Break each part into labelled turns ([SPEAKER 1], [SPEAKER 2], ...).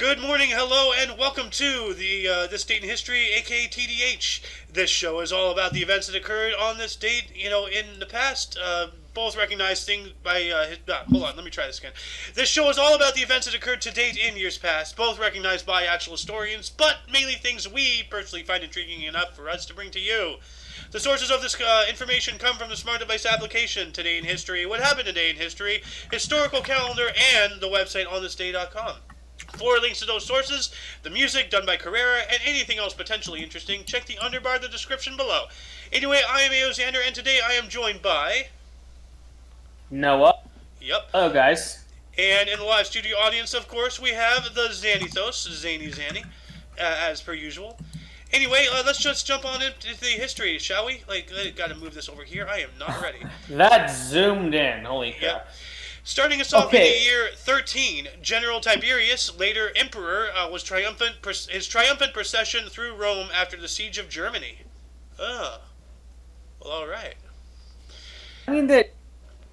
[SPEAKER 1] Good morning, hello, and welcome to the This Date in History, aka TDH. This show is all about the events that occurred on this date, in the past. Both recognized things by. Hold on, let me try this again. This show is all about the events that occurred to date in years past, both recognized by actual historians, but mainly things we personally find intriguing enough for us to bring to you. The sources of this information come from the Smart Device application, Today in History, What Happened Today in History, Historical Calendar, and the website onthisday.com. For links to those sources, the music done by Carrera, and anything else potentially interesting, check the underbar of the description below. Anyway, I am Aoxander, and today I am joined by...
[SPEAKER 2] Noah.
[SPEAKER 1] Yep.
[SPEAKER 2] Hello, guys.
[SPEAKER 1] And in the live studio audience, of course, we have the Xanithos, Zany Zanny, as per usual. Anyway, let's just jump on into the history, shall we? Gotta move this over here. I am not ready.
[SPEAKER 2] That zoomed in. Holy crap.
[SPEAKER 1] Yep. Starting us off in the year 13, General Tiberius, later emperor, was his triumphant procession through Rome after the siege of Germany. Well, all right.
[SPEAKER 2] I mean that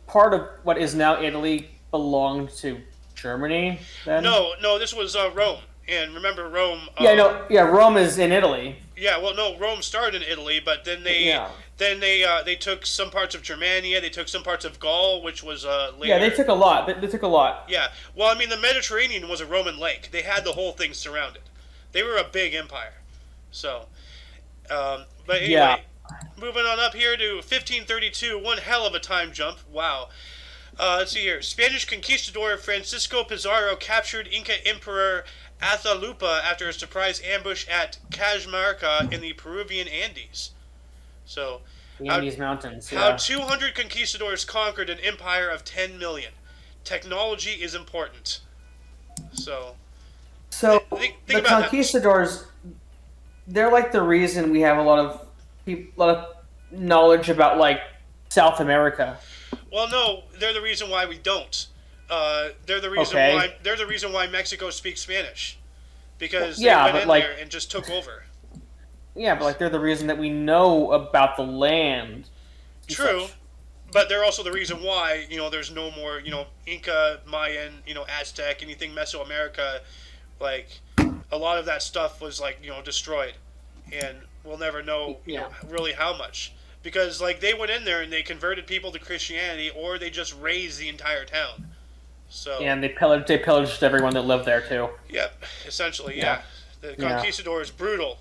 [SPEAKER 2] part of what is now Italy belonged to Germany. Then
[SPEAKER 1] No, this was Rome. And remember, Rome.
[SPEAKER 2] Rome is in Italy.
[SPEAKER 1] Yeah, well, no, Rome started in Italy, but then they took some parts of Germania, they took some parts of Gaul, which was later.
[SPEAKER 2] Yeah, they took a lot. They took a lot.
[SPEAKER 1] Yeah, well, I mean, the Mediterranean was a Roman lake. They had the whole thing surrounded. They were a big empire. So, but anyway, moving on up here to 1532, one hell of a time jump. Wow. Let's see here. Spanish conquistador Francisco Pizarro captured Inca Emperor Atahualpa after a surprise ambush at Cajamarca in the Peruvian Andes. So,
[SPEAKER 2] Andes Mountains.
[SPEAKER 1] How 200 conquistadors conquered an empire of 10 million. Technology is important. So
[SPEAKER 2] the
[SPEAKER 1] think
[SPEAKER 2] conquistadors, they're like the reason we have a lot of knowledge about like South America.
[SPEAKER 1] Well, no, they're the reason why we don't. They're the reason why Mexico speaks Spanish, because they went in there and just took over.
[SPEAKER 2] Yeah, but they're the reason that we know about the land.
[SPEAKER 1] True, but they're also the reason why there's no more Inca, Mayan, Aztec, anything Mesoamerica. Like a lot of that stuff was destroyed, and we'll never know really how much. Because they went in there and they converted people to Christianity, or they just razed the entire town. So
[SPEAKER 2] and they pillaged everyone that lived there too.
[SPEAKER 1] Yep, essentially, yeah. The conquistadors, brutal,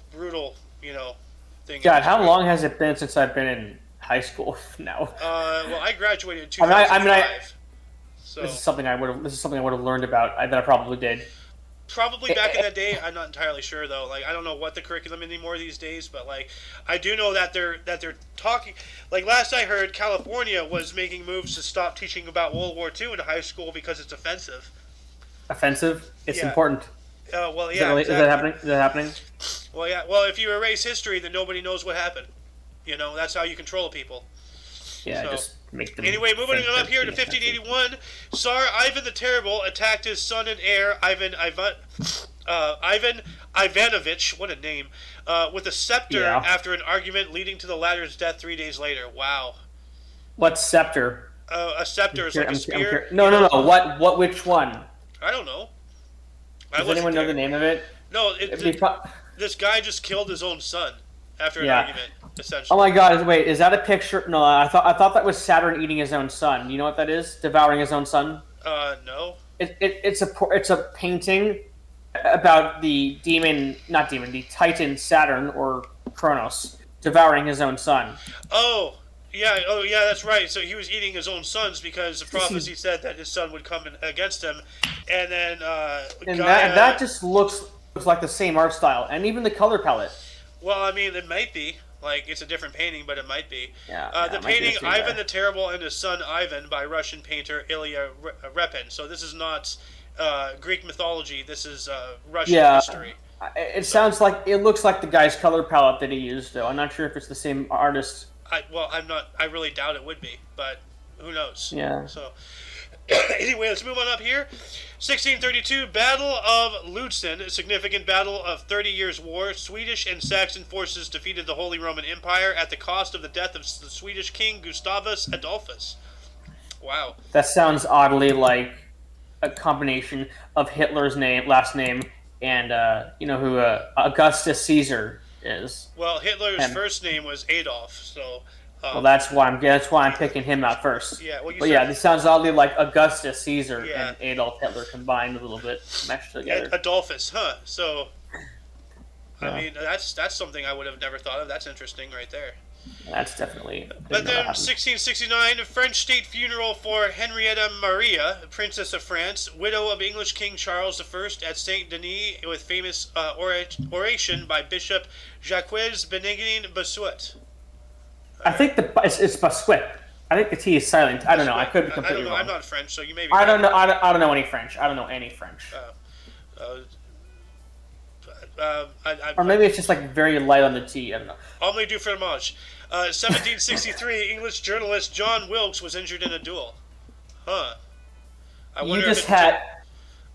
[SPEAKER 1] thing.
[SPEAKER 2] God, how long has it been since I've been in high school now?
[SPEAKER 1] Well, I graduated in 2005. So
[SPEAKER 2] this is something I would have learned about that I probably did.
[SPEAKER 1] Probably back in that day, I'm not entirely sure though. I don't know what the curriculum anymore these days, but I do know that they're talking. Last I heard, California was making moves to stop teaching about World War II in high school because it's offensive.
[SPEAKER 2] Offensive? It's important.
[SPEAKER 1] Well, yeah.
[SPEAKER 2] Is that happening? Is that happening?
[SPEAKER 1] Well, yeah. Well, if you erase history, then nobody knows what happened. That's how you control people.
[SPEAKER 2] Yeah, just make them.
[SPEAKER 1] Anyway, moving on up here to 1581, Tsar Ivan the Terrible attacked his son and heir Ivan Ivanovich, what a name, with a scepter after an argument leading to the latter's death 3 days later. Wow.
[SPEAKER 2] What scepter?
[SPEAKER 1] A scepter is like a spear.
[SPEAKER 2] No. What? Which one?
[SPEAKER 1] I don't know.
[SPEAKER 2] Does anyone know the name of it?
[SPEAKER 1] No, this guy just killed his own son after an argument. Essentially.
[SPEAKER 2] Oh my God! Wait, is that a picture? No, I thought that was Saturn eating his own son. You know what that is? Devouring his own son.
[SPEAKER 1] No.
[SPEAKER 2] It's a painting about the Titan Saturn or Kronos devouring his own son.
[SPEAKER 1] Oh yeah, that's right. So he was eating his own sons because the prophecy said that his son would come against him, and then
[SPEAKER 2] that just looks like the same art style, and even the color palette.
[SPEAKER 1] Well, I mean, it might be. It's a different painting, but it might be. The
[SPEAKER 2] it
[SPEAKER 1] painting
[SPEAKER 2] might be
[SPEAKER 1] Ivan the Terrible and his son Ivan by Russian painter Ilya Repin. So this is not Greek mythology. This is Russian history.
[SPEAKER 2] It looks like the guy's color palette that he used, though. I'm not sure if it's the same artist.
[SPEAKER 1] I really doubt it would be, but who knows?
[SPEAKER 2] Yeah.
[SPEAKER 1] So anyway, let's move on up here. 1632, Battle of Lutzen, a significant battle of 30 Years' War. Swedish and Saxon forces defeated the Holy Roman Empire at the cost of the death of the Swedish king Gustavus Adolphus. Wow.
[SPEAKER 2] That sounds oddly like a combination of Hitler's last name and you know who Augustus Caesar is.
[SPEAKER 1] Well, Hitler's
[SPEAKER 2] And
[SPEAKER 1] first name was Adolf, so
[SPEAKER 2] well,
[SPEAKER 1] um,
[SPEAKER 2] that's why I'm picking him out first.
[SPEAKER 1] yeah. Well, you
[SPEAKER 2] But
[SPEAKER 1] said
[SPEAKER 2] yeah, this sounds oddly like Augustus Caesar
[SPEAKER 1] yeah,
[SPEAKER 2] and Adolf Hitler combined a little bit, meshed together.
[SPEAKER 1] Adolphus, huh? So I
[SPEAKER 2] Yeah,
[SPEAKER 1] mean, that's something I would have never thought of. That's interesting, right there.
[SPEAKER 2] that's definitely
[SPEAKER 1] But
[SPEAKER 2] didn't know that
[SPEAKER 1] then,
[SPEAKER 2] happened.
[SPEAKER 1] 1669, a French state funeral for Henrietta Maria, Princess of France, widow of English King Charles I, at Saint Denis, with famous oration by Bishop Jacques Benignin Bossuet. All
[SPEAKER 2] I
[SPEAKER 1] right.
[SPEAKER 2] think it's Bossuet. I think the T is silent. I don't know. I
[SPEAKER 1] Bossuet.
[SPEAKER 2] could be
[SPEAKER 1] I don't
[SPEAKER 2] completely
[SPEAKER 1] know. I'm
[SPEAKER 2] wrong.
[SPEAKER 1] not French, so you may be
[SPEAKER 2] I
[SPEAKER 1] right.
[SPEAKER 2] don't know. I don't know any French. I don't know any French.
[SPEAKER 1] Uh,
[SPEAKER 2] Or maybe it's just like very light on the T. I don't know.
[SPEAKER 1] Omni du fromage. 1763, English journalist John Wilkes was injured in a duel. Huh. I
[SPEAKER 2] You
[SPEAKER 1] wonder if
[SPEAKER 2] just
[SPEAKER 1] it.
[SPEAKER 2] had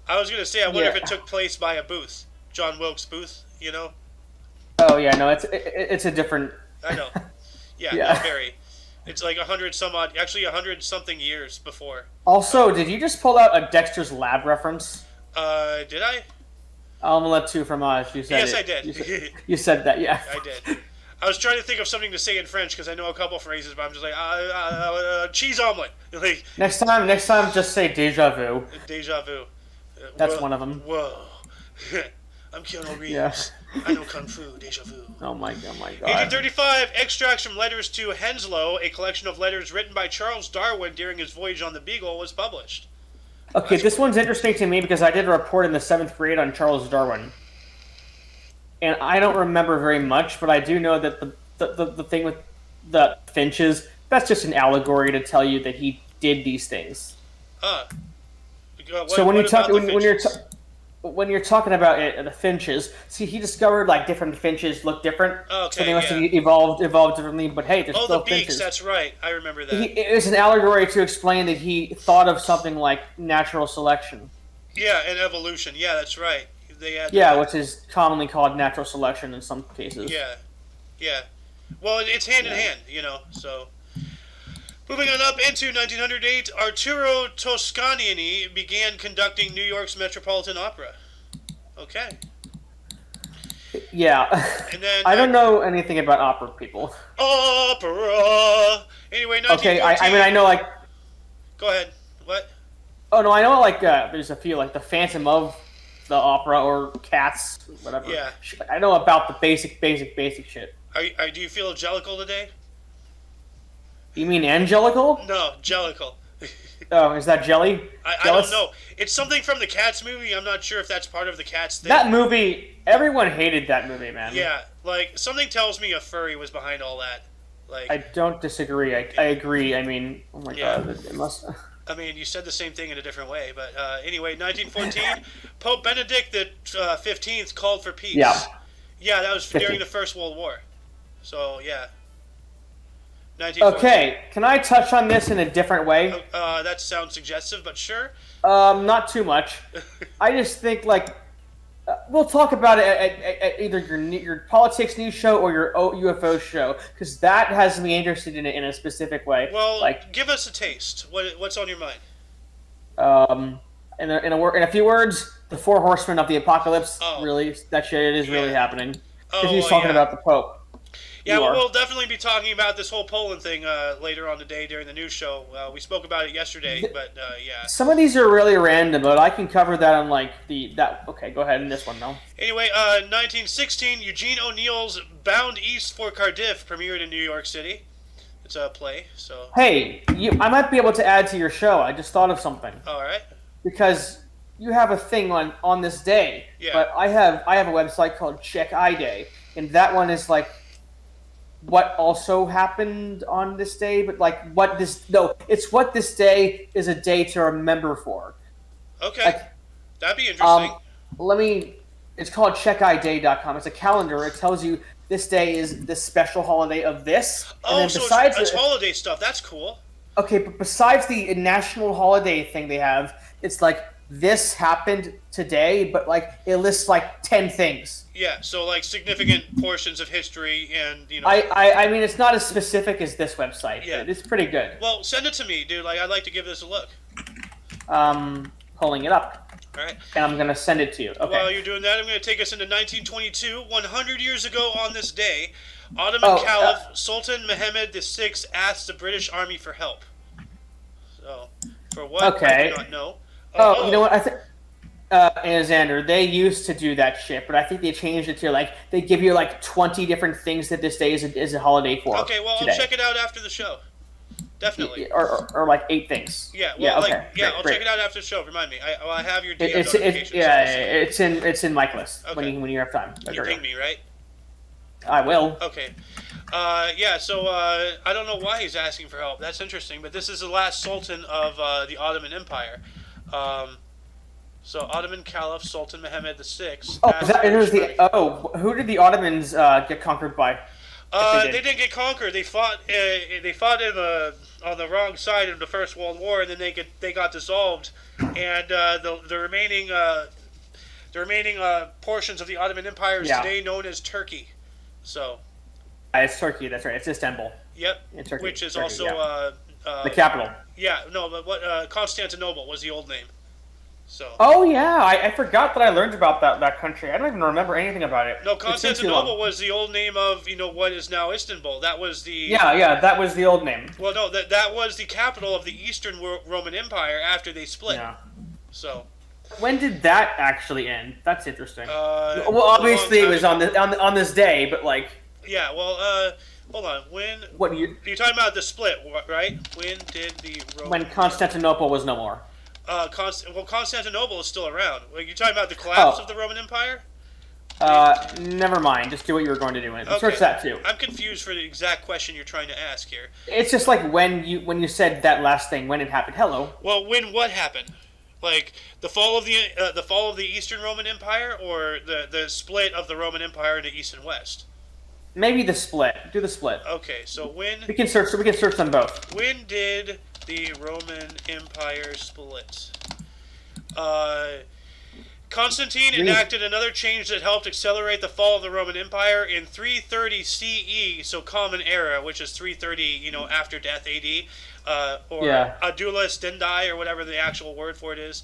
[SPEAKER 1] I was gonna say, I wonder if
[SPEAKER 2] yeah.
[SPEAKER 1] it took place by a booth, John Wilkes Booth. You know.
[SPEAKER 2] Oh yeah, no, it's a different.
[SPEAKER 1] I know. Yeah, no,
[SPEAKER 2] Yeah.
[SPEAKER 1] very. It's like 100 some odd, actually 100 something years before.
[SPEAKER 2] Also, did you just pull out a Dexter's Lab reference?
[SPEAKER 1] Did I?
[SPEAKER 2] Omelette two fromage. You said
[SPEAKER 1] Yes,
[SPEAKER 2] it.
[SPEAKER 1] I did.
[SPEAKER 2] You said that. Yeah.
[SPEAKER 1] I did. I was trying to think of something to say in French because I know a couple phrases, but I'm just like, cheese omelet. Like,
[SPEAKER 2] Next time, just say déjà vu.
[SPEAKER 1] deja vu.
[SPEAKER 2] That's one of them.
[SPEAKER 1] Whoa. I'm Keanu Reeves.
[SPEAKER 2] Yeah.
[SPEAKER 1] I know Kung Fu, deja vu.
[SPEAKER 2] Oh my god.
[SPEAKER 1] 1835, extracts from letters to Henslow, a collection of letters written by Charles Darwin during his voyage on the Beagle, was published.
[SPEAKER 2] Okay, this one's interesting to me because I did a report in the 7th grade on Charles Darwin, and I don't remember very much, but I do know that the thing with the finches, that's just an allegory to tell you that he did these things.
[SPEAKER 1] Huh.
[SPEAKER 2] So when you talk
[SPEAKER 1] about the finches?
[SPEAKER 2] when you're talking about the finches, see, he discovered like different finches look different, so
[SPEAKER 1] Okay,
[SPEAKER 2] they must
[SPEAKER 1] yeah.
[SPEAKER 2] have evolved differently. But hey, they're
[SPEAKER 1] Oh,
[SPEAKER 2] still
[SPEAKER 1] the beaks,
[SPEAKER 2] finches.
[SPEAKER 1] that's right. I remember that.
[SPEAKER 2] It was an allegory to explain that he thought of something like natural selection.
[SPEAKER 1] Yeah, and evolution. Yeah, that's right. They had
[SPEAKER 2] Yeah, which is commonly called natural selection in some cases.
[SPEAKER 1] yeah, yeah. Well, it's hand in
[SPEAKER 2] Yeah.
[SPEAKER 1] hand, so. Moving on up into 1908, Arturo Toscanini began conducting New York's Metropolitan Opera. Okay.
[SPEAKER 2] Yeah.
[SPEAKER 1] And then
[SPEAKER 2] I don't know anything about opera people.
[SPEAKER 1] Opera. Anyway, 1914.
[SPEAKER 2] Okay, I mean I know like
[SPEAKER 1] Go ahead. What?
[SPEAKER 2] oh no I know like there's a few like the Phantom of the Opera or Cats whatever.
[SPEAKER 1] Yeah.
[SPEAKER 2] I know about the basic shit.
[SPEAKER 1] Do you feel jellical today?
[SPEAKER 2] You mean Angelical?
[SPEAKER 1] No, jellical.
[SPEAKER 2] Oh, is that jelly?
[SPEAKER 1] I don't know. It's something from the Cats movie. I'm not sure if that's part of the Cats thing.
[SPEAKER 2] That movie, everyone hated that movie, man.
[SPEAKER 1] Yeah, like something tells me a furry was behind all that. Like
[SPEAKER 2] I don't disagree. I agree. I mean, oh my
[SPEAKER 1] Yeah.
[SPEAKER 2] god, it must.
[SPEAKER 1] I mean, you said the same thing in a different way, but anyway, 1914, Pope Benedict the 15th called for peace.
[SPEAKER 2] Yeah.
[SPEAKER 1] Yeah, that was
[SPEAKER 2] 15.
[SPEAKER 1] during the First World War. So yeah. 1914.
[SPEAKER 2] Okay, can I touch on this in a different way?
[SPEAKER 1] That sounds suggestive, but sure.
[SPEAKER 2] Not too much. I just think like we'll talk about it at either your politics news show or your UFO show because that has me interested in it in a specific way.
[SPEAKER 1] Well,
[SPEAKER 2] like
[SPEAKER 1] give us a taste. What's on your mind?
[SPEAKER 2] in a few words, the four horsemen of the apocalypse.
[SPEAKER 1] Oh.
[SPEAKER 2] Really, that shit is really
[SPEAKER 1] Yeah.
[SPEAKER 2] happening.
[SPEAKER 1] Oh,
[SPEAKER 2] Because he's
[SPEAKER 1] well,
[SPEAKER 2] talking
[SPEAKER 1] yeah.
[SPEAKER 2] about the Pope.
[SPEAKER 1] Yeah,
[SPEAKER 2] You
[SPEAKER 1] well,
[SPEAKER 2] are.
[SPEAKER 1] we'll definitely be talking about this whole Poland thing later on today during the news show. We spoke about it yesterday, but yeah.
[SPEAKER 2] Some of these are really random, but I can cover that on like that. Okay, go ahead in this one though.
[SPEAKER 1] Anyway, 1916, Eugene O'Neill's Bound East for Cardiff premiered in New York City. It's a play, so.
[SPEAKER 2] Hey, I might be able to add to your show. I just thought of something
[SPEAKER 1] All right.
[SPEAKER 2] because you have a thing on this day,
[SPEAKER 1] Yeah.
[SPEAKER 2] but I have a website called Check I Day, and that one is like what also happened on this day, but like it's what this day is a day to remember for.
[SPEAKER 1] Okay.
[SPEAKER 2] Like,
[SPEAKER 1] That'd be interesting.
[SPEAKER 2] It's called checkiday.com. It's a calendar. It tells you this day is this special holiday of this. And then
[SPEAKER 1] So
[SPEAKER 2] besides
[SPEAKER 1] it's holiday stuff. That's cool.
[SPEAKER 2] okay, but besides the national holiday thing they have, it's like this happened today, but like it lists like 10 things.
[SPEAKER 1] Yeah, so like significant portions of history and,
[SPEAKER 2] I mean, it's not as specific as this website.
[SPEAKER 1] Yeah.
[SPEAKER 2] But it's pretty good.
[SPEAKER 1] Well, send it to me, dude. Like, I'd like to give this a look.
[SPEAKER 2] Pulling it up.
[SPEAKER 1] All right.
[SPEAKER 2] And I'm gonna send it to you. Okay.
[SPEAKER 1] While you're doing that, I'm going to take us into 1922. 100 years ago on this day, Ottoman Caliph Sultan Mehmed VI asked the British Army for help. So, for what?
[SPEAKER 2] Okay.
[SPEAKER 1] I do not know.
[SPEAKER 2] You know what? I think Alexander, they used to do that shit, but I think they changed it to like they give you like 20 different things that this day is a holiday for.
[SPEAKER 1] Okay, well,
[SPEAKER 2] today.
[SPEAKER 1] I'll check it out after the show. Definitely.
[SPEAKER 2] Or like 8 things.
[SPEAKER 1] Yeah, well,
[SPEAKER 2] okay.
[SPEAKER 1] I'll check it out after the show. Remind me. I have your DM
[SPEAKER 2] notifications. It's in my list when you have time.
[SPEAKER 1] You ping me, right?
[SPEAKER 2] I will.
[SPEAKER 1] Okay. So I don't know why he's asking for help. That's interesting, but this is the last sultan of the Ottoman Empire. So Ottoman Caliph Sultan Mehmed VI.
[SPEAKER 2] Who did the Ottomans get conquered by?
[SPEAKER 1] They didn't get conquered. They fought. They fought on the wrong side of the First World War, and then they got dissolved, and the remaining portions of the Ottoman Empire is today known as Turkey. So.
[SPEAKER 2] It's Turkey. That's right. It's Istanbul.
[SPEAKER 1] Yep.
[SPEAKER 2] In Turkey,
[SPEAKER 1] which is also
[SPEAKER 2] the capital.
[SPEAKER 1] Yeah. No, but what Constantinople was the old name. So.
[SPEAKER 2] Oh yeah, I forgot that I learned about that country. I don't even remember anything about it.
[SPEAKER 1] No, Constantinople was the old name of what is now Istanbul. That was the
[SPEAKER 2] that was the old name.
[SPEAKER 1] Well, no, that was the capital of the Eastern Roman Empire after they split.
[SPEAKER 2] Yeah.
[SPEAKER 1] So.
[SPEAKER 2] When did that actually end? That's interesting. Well, obviously it was on this day, but like.
[SPEAKER 1] Yeah. Well, hold on. What year? You're talking about the split, right? When did the Roman?
[SPEAKER 2] When Constantinople was no more.
[SPEAKER 1] Constantinople is still around. Like, you're talking about the collapse of the Roman Empire?
[SPEAKER 2] Never mind. Just do what you were going to do.
[SPEAKER 1] Okay.
[SPEAKER 2] Search that too.
[SPEAKER 1] I'm confused for the exact question you're trying to ask here.
[SPEAKER 2] It's just like when you said that last thing, when it happened. Hello.
[SPEAKER 1] Well, when what happened? Like the fall of the Eastern Roman Empire, or the split of the Roman Empire into East and West?
[SPEAKER 2] Maybe the split. Do the split.
[SPEAKER 1] Okay, so when
[SPEAKER 2] we can search them both.
[SPEAKER 1] When did the Roman Empire split? Constantine enacted another change that helped accelerate the fall of the Roman Empire in 330 CE, so Common Era, which is 330, after death AD, or Adulis Dendi, or whatever the actual word for it is.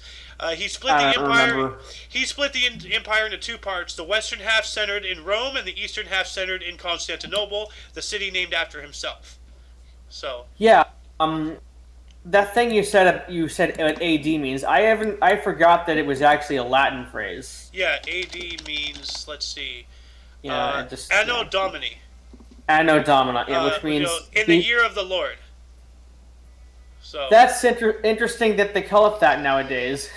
[SPEAKER 1] He split the empire. Remember. He split the empire into two parts: the western half centered in Rome, and the eastern half centered in Constantinople, the city named after himself. So.
[SPEAKER 2] Yeah. That thing you said what AD means. I forgot that it was actually a Latin phrase.
[SPEAKER 1] Yeah, AD means, let's see.
[SPEAKER 2] Yeah,
[SPEAKER 1] Anno Domini.
[SPEAKER 2] Anno Domini, which means
[SPEAKER 1] in the year of the Lord. So
[SPEAKER 2] that's interesting that they call it that nowadays.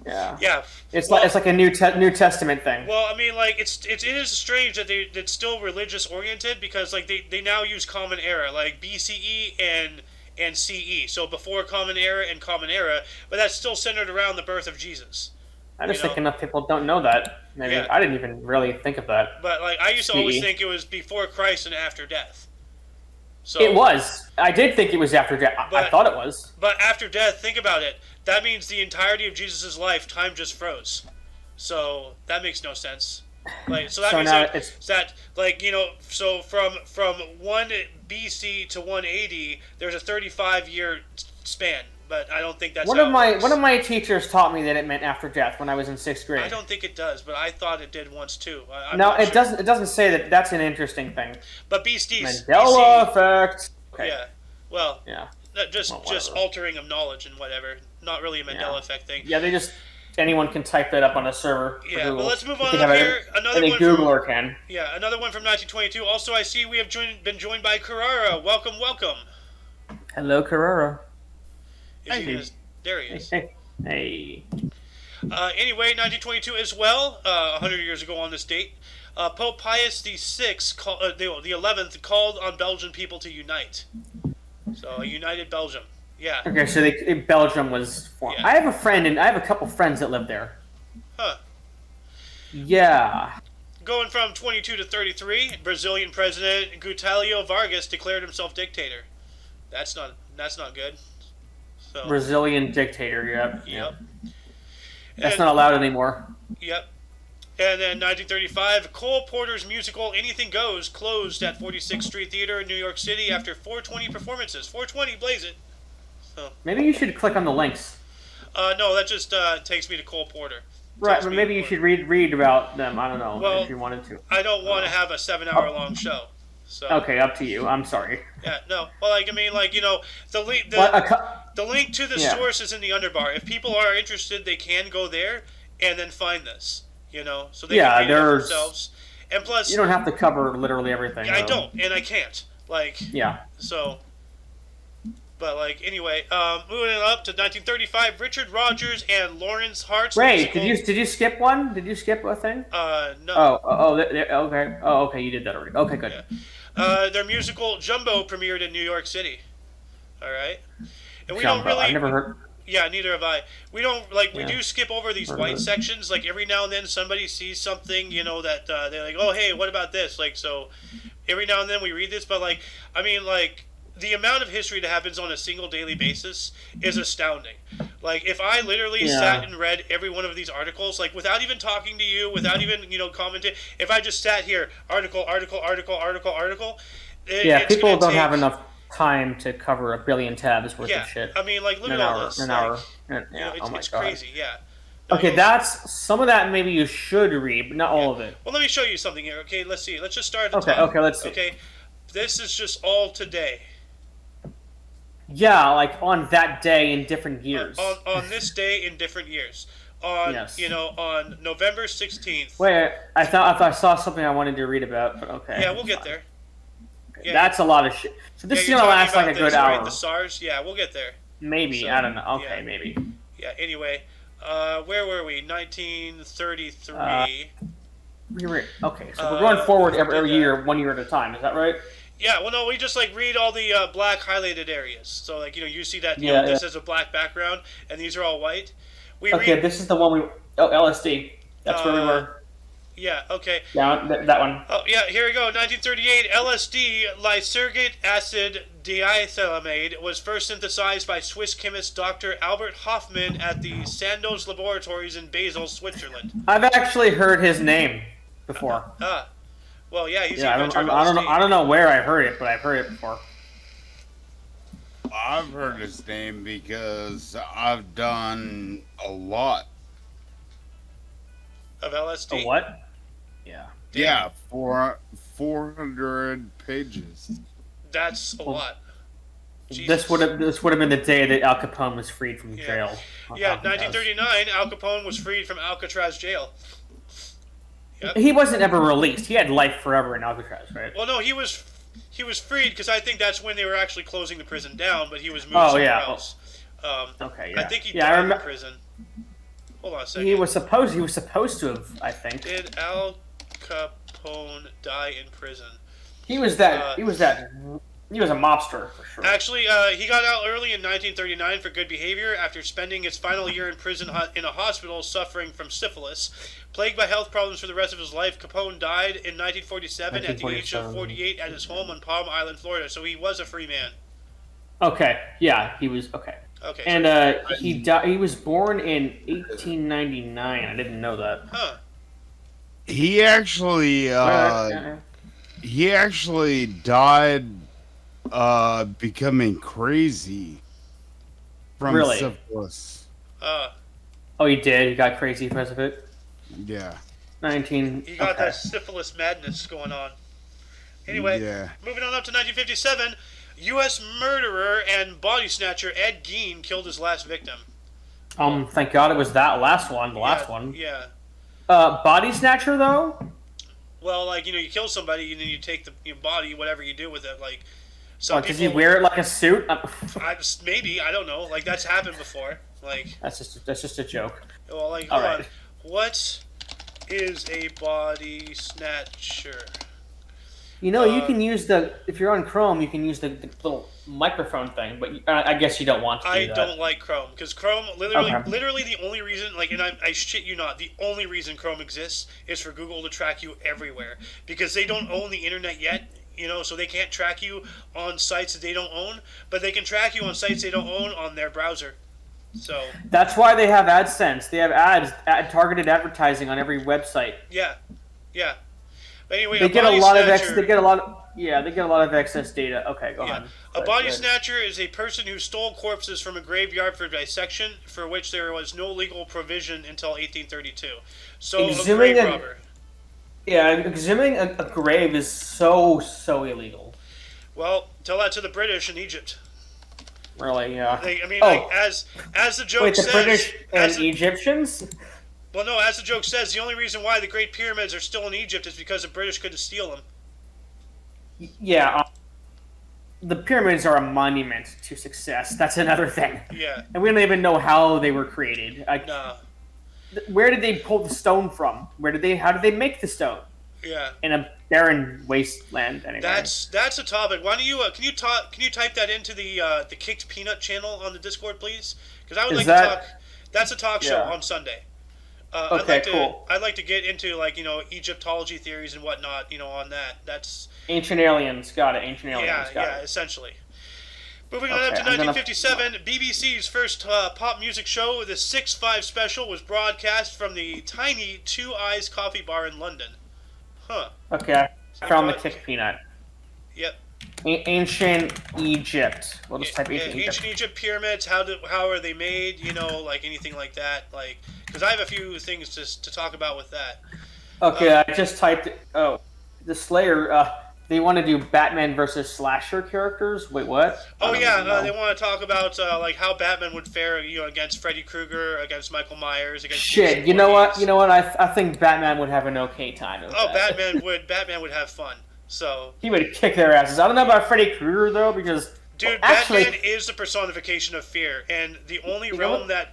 [SPEAKER 2] Yeah.
[SPEAKER 1] Yeah.
[SPEAKER 2] It's like a New Testament thing.
[SPEAKER 1] Well, I mean, like it is strange that it's still religious oriented, because like they now use Common Era, like BCE and CE, so before Common Era and Common Era, but that's still centered around the birth of Jesus.
[SPEAKER 2] I just think enough people don't know that. Maybe I didn't even really think of that.
[SPEAKER 1] But like I used to always think it was before Christ and after death. So
[SPEAKER 2] it was. I did think it was after death. I thought it was.
[SPEAKER 1] But after death, think about it. That means the entirety of Jesus' life, time just froze. So that makes no sense. Like, so that means so from 1 BC to 180, there's a 35-year span. But I don't think that's
[SPEAKER 2] one of my teachers taught me that it meant after death when I was in 6th grade.
[SPEAKER 1] I don't think it does, but I thought it did once too.
[SPEAKER 2] It doesn't. It doesn't say that. That's an interesting thing.
[SPEAKER 1] But BC
[SPEAKER 2] Mandela effect. Okay.
[SPEAKER 1] Yeah. Well.
[SPEAKER 2] Yeah.
[SPEAKER 1] Just altering of knowledge and whatever. Not really a Mandela effect thing.
[SPEAKER 2] Yeah, anyone can type that up on a server.
[SPEAKER 1] Yeah, but let's move on up here. Another one
[SPEAKER 2] Googler can.
[SPEAKER 1] Yeah, another one from 1922. Also, I see we have been joined by Carrara. Welcome.
[SPEAKER 2] Hello, Carrara.
[SPEAKER 1] There he is.
[SPEAKER 2] Hey.
[SPEAKER 1] Anyway, 1922 as well. 100 years ago on this date, Pope Pius VI, the 11th, called on Belgian people to unite. So a united Belgium. Yeah.
[SPEAKER 2] Okay, so Belgium was formed. Yeah. I have a couple friends that live there.
[SPEAKER 1] Huh.
[SPEAKER 2] Yeah.
[SPEAKER 1] Going from 22 to 33, Brazilian President Getúlio Vargas declared himself dictator. That's not good. So.
[SPEAKER 2] Brazilian dictator. Yep. That's not allowed anymore.
[SPEAKER 1] Yep. And then 1935, Cole Porter's musical Anything Goes closed at 46th Street Theater in New York City after 420 performances. 420, blaze it. So.
[SPEAKER 2] Maybe you should click on the links.
[SPEAKER 1] No, that just takes me to Cole Porter.
[SPEAKER 2] Right, but maybe you should read about them. I don't know
[SPEAKER 1] Well,
[SPEAKER 2] if you wanted to.
[SPEAKER 1] I don't want to have a 7 hour long show. So
[SPEAKER 2] Okay, up to you. I'm sorry.
[SPEAKER 1] yeah, no. Well, like I mean, like the link the link to the source is in the underbar. If people are interested, they can go there and then find this. So they can read it for themselves. And plus,
[SPEAKER 2] you don't have to cover literally everything.
[SPEAKER 1] I don't, and I can't.
[SPEAKER 2] Yeah.
[SPEAKER 1] So. But anyway, moving up to 1935, Richard Rogers and Lawrence Hart's
[SPEAKER 2] Wait, did you skip one? Did you skip a thing?
[SPEAKER 1] No.
[SPEAKER 2] Okay. Oh, okay, you did that already. Okay, good.
[SPEAKER 1] Yeah. Their musical Jumbo premiered in New York City. All right, and we
[SPEAKER 2] Jumbo.
[SPEAKER 1] don't really.
[SPEAKER 2] I've never heard.
[SPEAKER 1] Yeah, neither have I. We don't we do skip over these white sections. Like every now and then, somebody sees something, that they're like, "Oh, hey, what about this?" So every now and then we read this, but the amount of history that happens on a single daily basis is astounding. If I literally sat and read every one of these articles, without even talking to you, without even, commenting, if I just sat here, article,
[SPEAKER 2] people don't have enough time to cover a billion tabs worth of shit.
[SPEAKER 1] I mean, look at all this.
[SPEAKER 2] An hour.
[SPEAKER 1] It's crazy, yeah.
[SPEAKER 2] No, okay, that's some of that maybe you should read, but not all of it.
[SPEAKER 1] Well, let me show you something here, okay? Let's see. Let's just start at the top.
[SPEAKER 2] Okay, let's see.
[SPEAKER 1] Okay, this is just all today.
[SPEAKER 2] Yeah, on that day in different years.
[SPEAKER 1] On this day in different years. On on November 16th.
[SPEAKER 2] Wait, I thought I saw something I wanted to read about, but okay.
[SPEAKER 1] Yeah, we'll get there.
[SPEAKER 2] Okay, that's a lot of shit. So this is gonna last a good hour.
[SPEAKER 1] Right? The SARS, yeah, we'll get there.
[SPEAKER 2] Maybe, so, I don't know. Okay, maybe.
[SPEAKER 1] Yeah. Anyway, where were we? 1933.
[SPEAKER 2] Okay, so we're going forward every year, 1 year at a time. Is that right?
[SPEAKER 1] Yeah, well, no, we just read all the black highlighted areas. So you see that this has a black background, and these are all white.
[SPEAKER 2] This is the one LSD. That's where we were.
[SPEAKER 1] Yeah. Okay.
[SPEAKER 2] Yeah, that one.
[SPEAKER 1] Oh yeah, here we go. 1938, LSD, lysergic acid diethylamide, was first synthesized by Swiss chemist Dr. Albert Hofmann at the Sandoz laboratories in Basel, Switzerland.
[SPEAKER 2] I've actually heard his name before.
[SPEAKER 1] Well, yeah, he's the inventor of LSD.
[SPEAKER 2] I don't know where I heard it, but I've heard it before.
[SPEAKER 3] I've heard his name because I've done a lot
[SPEAKER 1] of LSD.
[SPEAKER 2] A what? Yeah.
[SPEAKER 3] Yeah, 400 pages.
[SPEAKER 1] That's a lot.
[SPEAKER 2] Jesus. This would have been the day that Al Capone was freed from jail.
[SPEAKER 1] Yeah, 1939, Al Capone was freed from Alcatraz jail. Yep.
[SPEAKER 2] He wasn't ever released. He had life forever in Alcatraz, right?
[SPEAKER 1] Well, no, he was freed because I think that's when they were actually closing the prison down, but he was moved somewhere else.
[SPEAKER 2] Okay, yeah.
[SPEAKER 1] I think he died in prison. Hold on a second.
[SPEAKER 2] He was supposed to have, I think.
[SPEAKER 1] Did Al Capone die in prison?
[SPEAKER 2] He was that. He was a mobster for sure.
[SPEAKER 1] Actually, he got out early in 1939 for good behavior after spending his final year in prison in a hospital suffering from syphilis. Plagued by health problems for the rest of his life, Capone died in 1947 at the age of 48 at his home on Palm Island, Florida. So he was a free man.
[SPEAKER 2] Okay. Yeah, he was okay.
[SPEAKER 1] Okay.
[SPEAKER 2] And he died. He was born in 1899. I didn't know that.
[SPEAKER 1] Huh.
[SPEAKER 3] He actually died becoming crazy from syphilis.
[SPEAKER 2] Oh, he did. He got crazy because of it.
[SPEAKER 3] Yeah.
[SPEAKER 1] He got that syphilis madness going on. Anyway, moving on up to 1957, U.S. murderer and body snatcher Ed Gein killed his last victim.
[SPEAKER 2] Thank God it was that last one. The last one.
[SPEAKER 1] Yeah.
[SPEAKER 2] Body snatcher though.
[SPEAKER 1] Well, you kill somebody and then you take the body, whatever you do with it,
[SPEAKER 2] Does he wear it like a suit?
[SPEAKER 1] Maybe, I don't know. That's happened before.
[SPEAKER 2] That's just a joke.
[SPEAKER 1] Well, hold on. What is a body snatcher?
[SPEAKER 2] You can use if you're on Chrome, you can use the little microphone thing, but I guess you don't want to do that.
[SPEAKER 1] I don't like Chrome, because Chrome, literally the only reason, and I shit you not, the only reason Chrome exists is for Google to track you everywhere, because they don't own the internet yet, so they can't track you on sites that they don't own, but they can track you on sites they don't own on their browser. So
[SPEAKER 2] that's why they have AdSense. They have targeted advertising on every website.
[SPEAKER 1] Yeah. Anyway,
[SPEAKER 2] They
[SPEAKER 1] a
[SPEAKER 2] get a
[SPEAKER 1] body
[SPEAKER 2] lot
[SPEAKER 1] snatcher.
[SPEAKER 2] of they get a lot of excess data. Okay, go on.
[SPEAKER 1] A body snatcher is a person who stole corpses from a graveyard for dissection, for which there was no legal provision until 1832. So a grave robber.
[SPEAKER 2] Yeah, exhuming a grave is so illegal.
[SPEAKER 1] Well, tell that to the British in Egypt.
[SPEAKER 2] Really, yeah.
[SPEAKER 1] As the joke
[SPEAKER 2] wait, the
[SPEAKER 1] says,
[SPEAKER 2] British and Egyptians?
[SPEAKER 1] Well, no, as the joke says, the only reason why the Great Pyramids are still in Egypt is because the British couldn't steal them.
[SPEAKER 2] Yeah, the pyramids are a monument to success. That's another thing.
[SPEAKER 1] Yeah.
[SPEAKER 2] And we don't even know how they were created.
[SPEAKER 1] Nah.
[SPEAKER 2] Where did they pull the stone from? How did they make the stone?
[SPEAKER 1] Yeah.
[SPEAKER 2] In a barren wasteland, anyway.
[SPEAKER 1] That's a topic. Why don't you can you type that into the Kicked Peanut channel on the Discord, please? Because I would like to talk. That's a talk show on Sunday.
[SPEAKER 2] Okay, cool.
[SPEAKER 1] I'd like to get into Egyptology theories and whatnot. On that. That's
[SPEAKER 2] ancient aliens. Got it. Ancient aliens.
[SPEAKER 1] Yeah, essentially. Moving on up to 1957, BBC's first pop music show, the 6-5 special, was broadcast from the tiny Two Eyes coffee bar in London. Huh.
[SPEAKER 2] Okay, I found the Kick Peanut.
[SPEAKER 1] Yep.
[SPEAKER 2] Ancient Egypt. We'll just type ancient Egypt.
[SPEAKER 1] Ancient Egypt pyramids. How are they made? Anything like that. Because I have a few things to talk about with that.
[SPEAKER 2] Okay, I just typed. Oh, the Slayer. They want to do Batman versus slasher characters. Wait, what?
[SPEAKER 1] Oh yeah, they want to talk about how Batman would fare, against Freddy Krueger, against Michael Myers, against.
[SPEAKER 2] Shit, you know what? I think Batman would have an okay time.
[SPEAKER 1] Batman would have fun. So
[SPEAKER 2] he would kick their asses. I don't know about Freddy Krueger though, because
[SPEAKER 1] Batman is the personification of fear, and the only realm that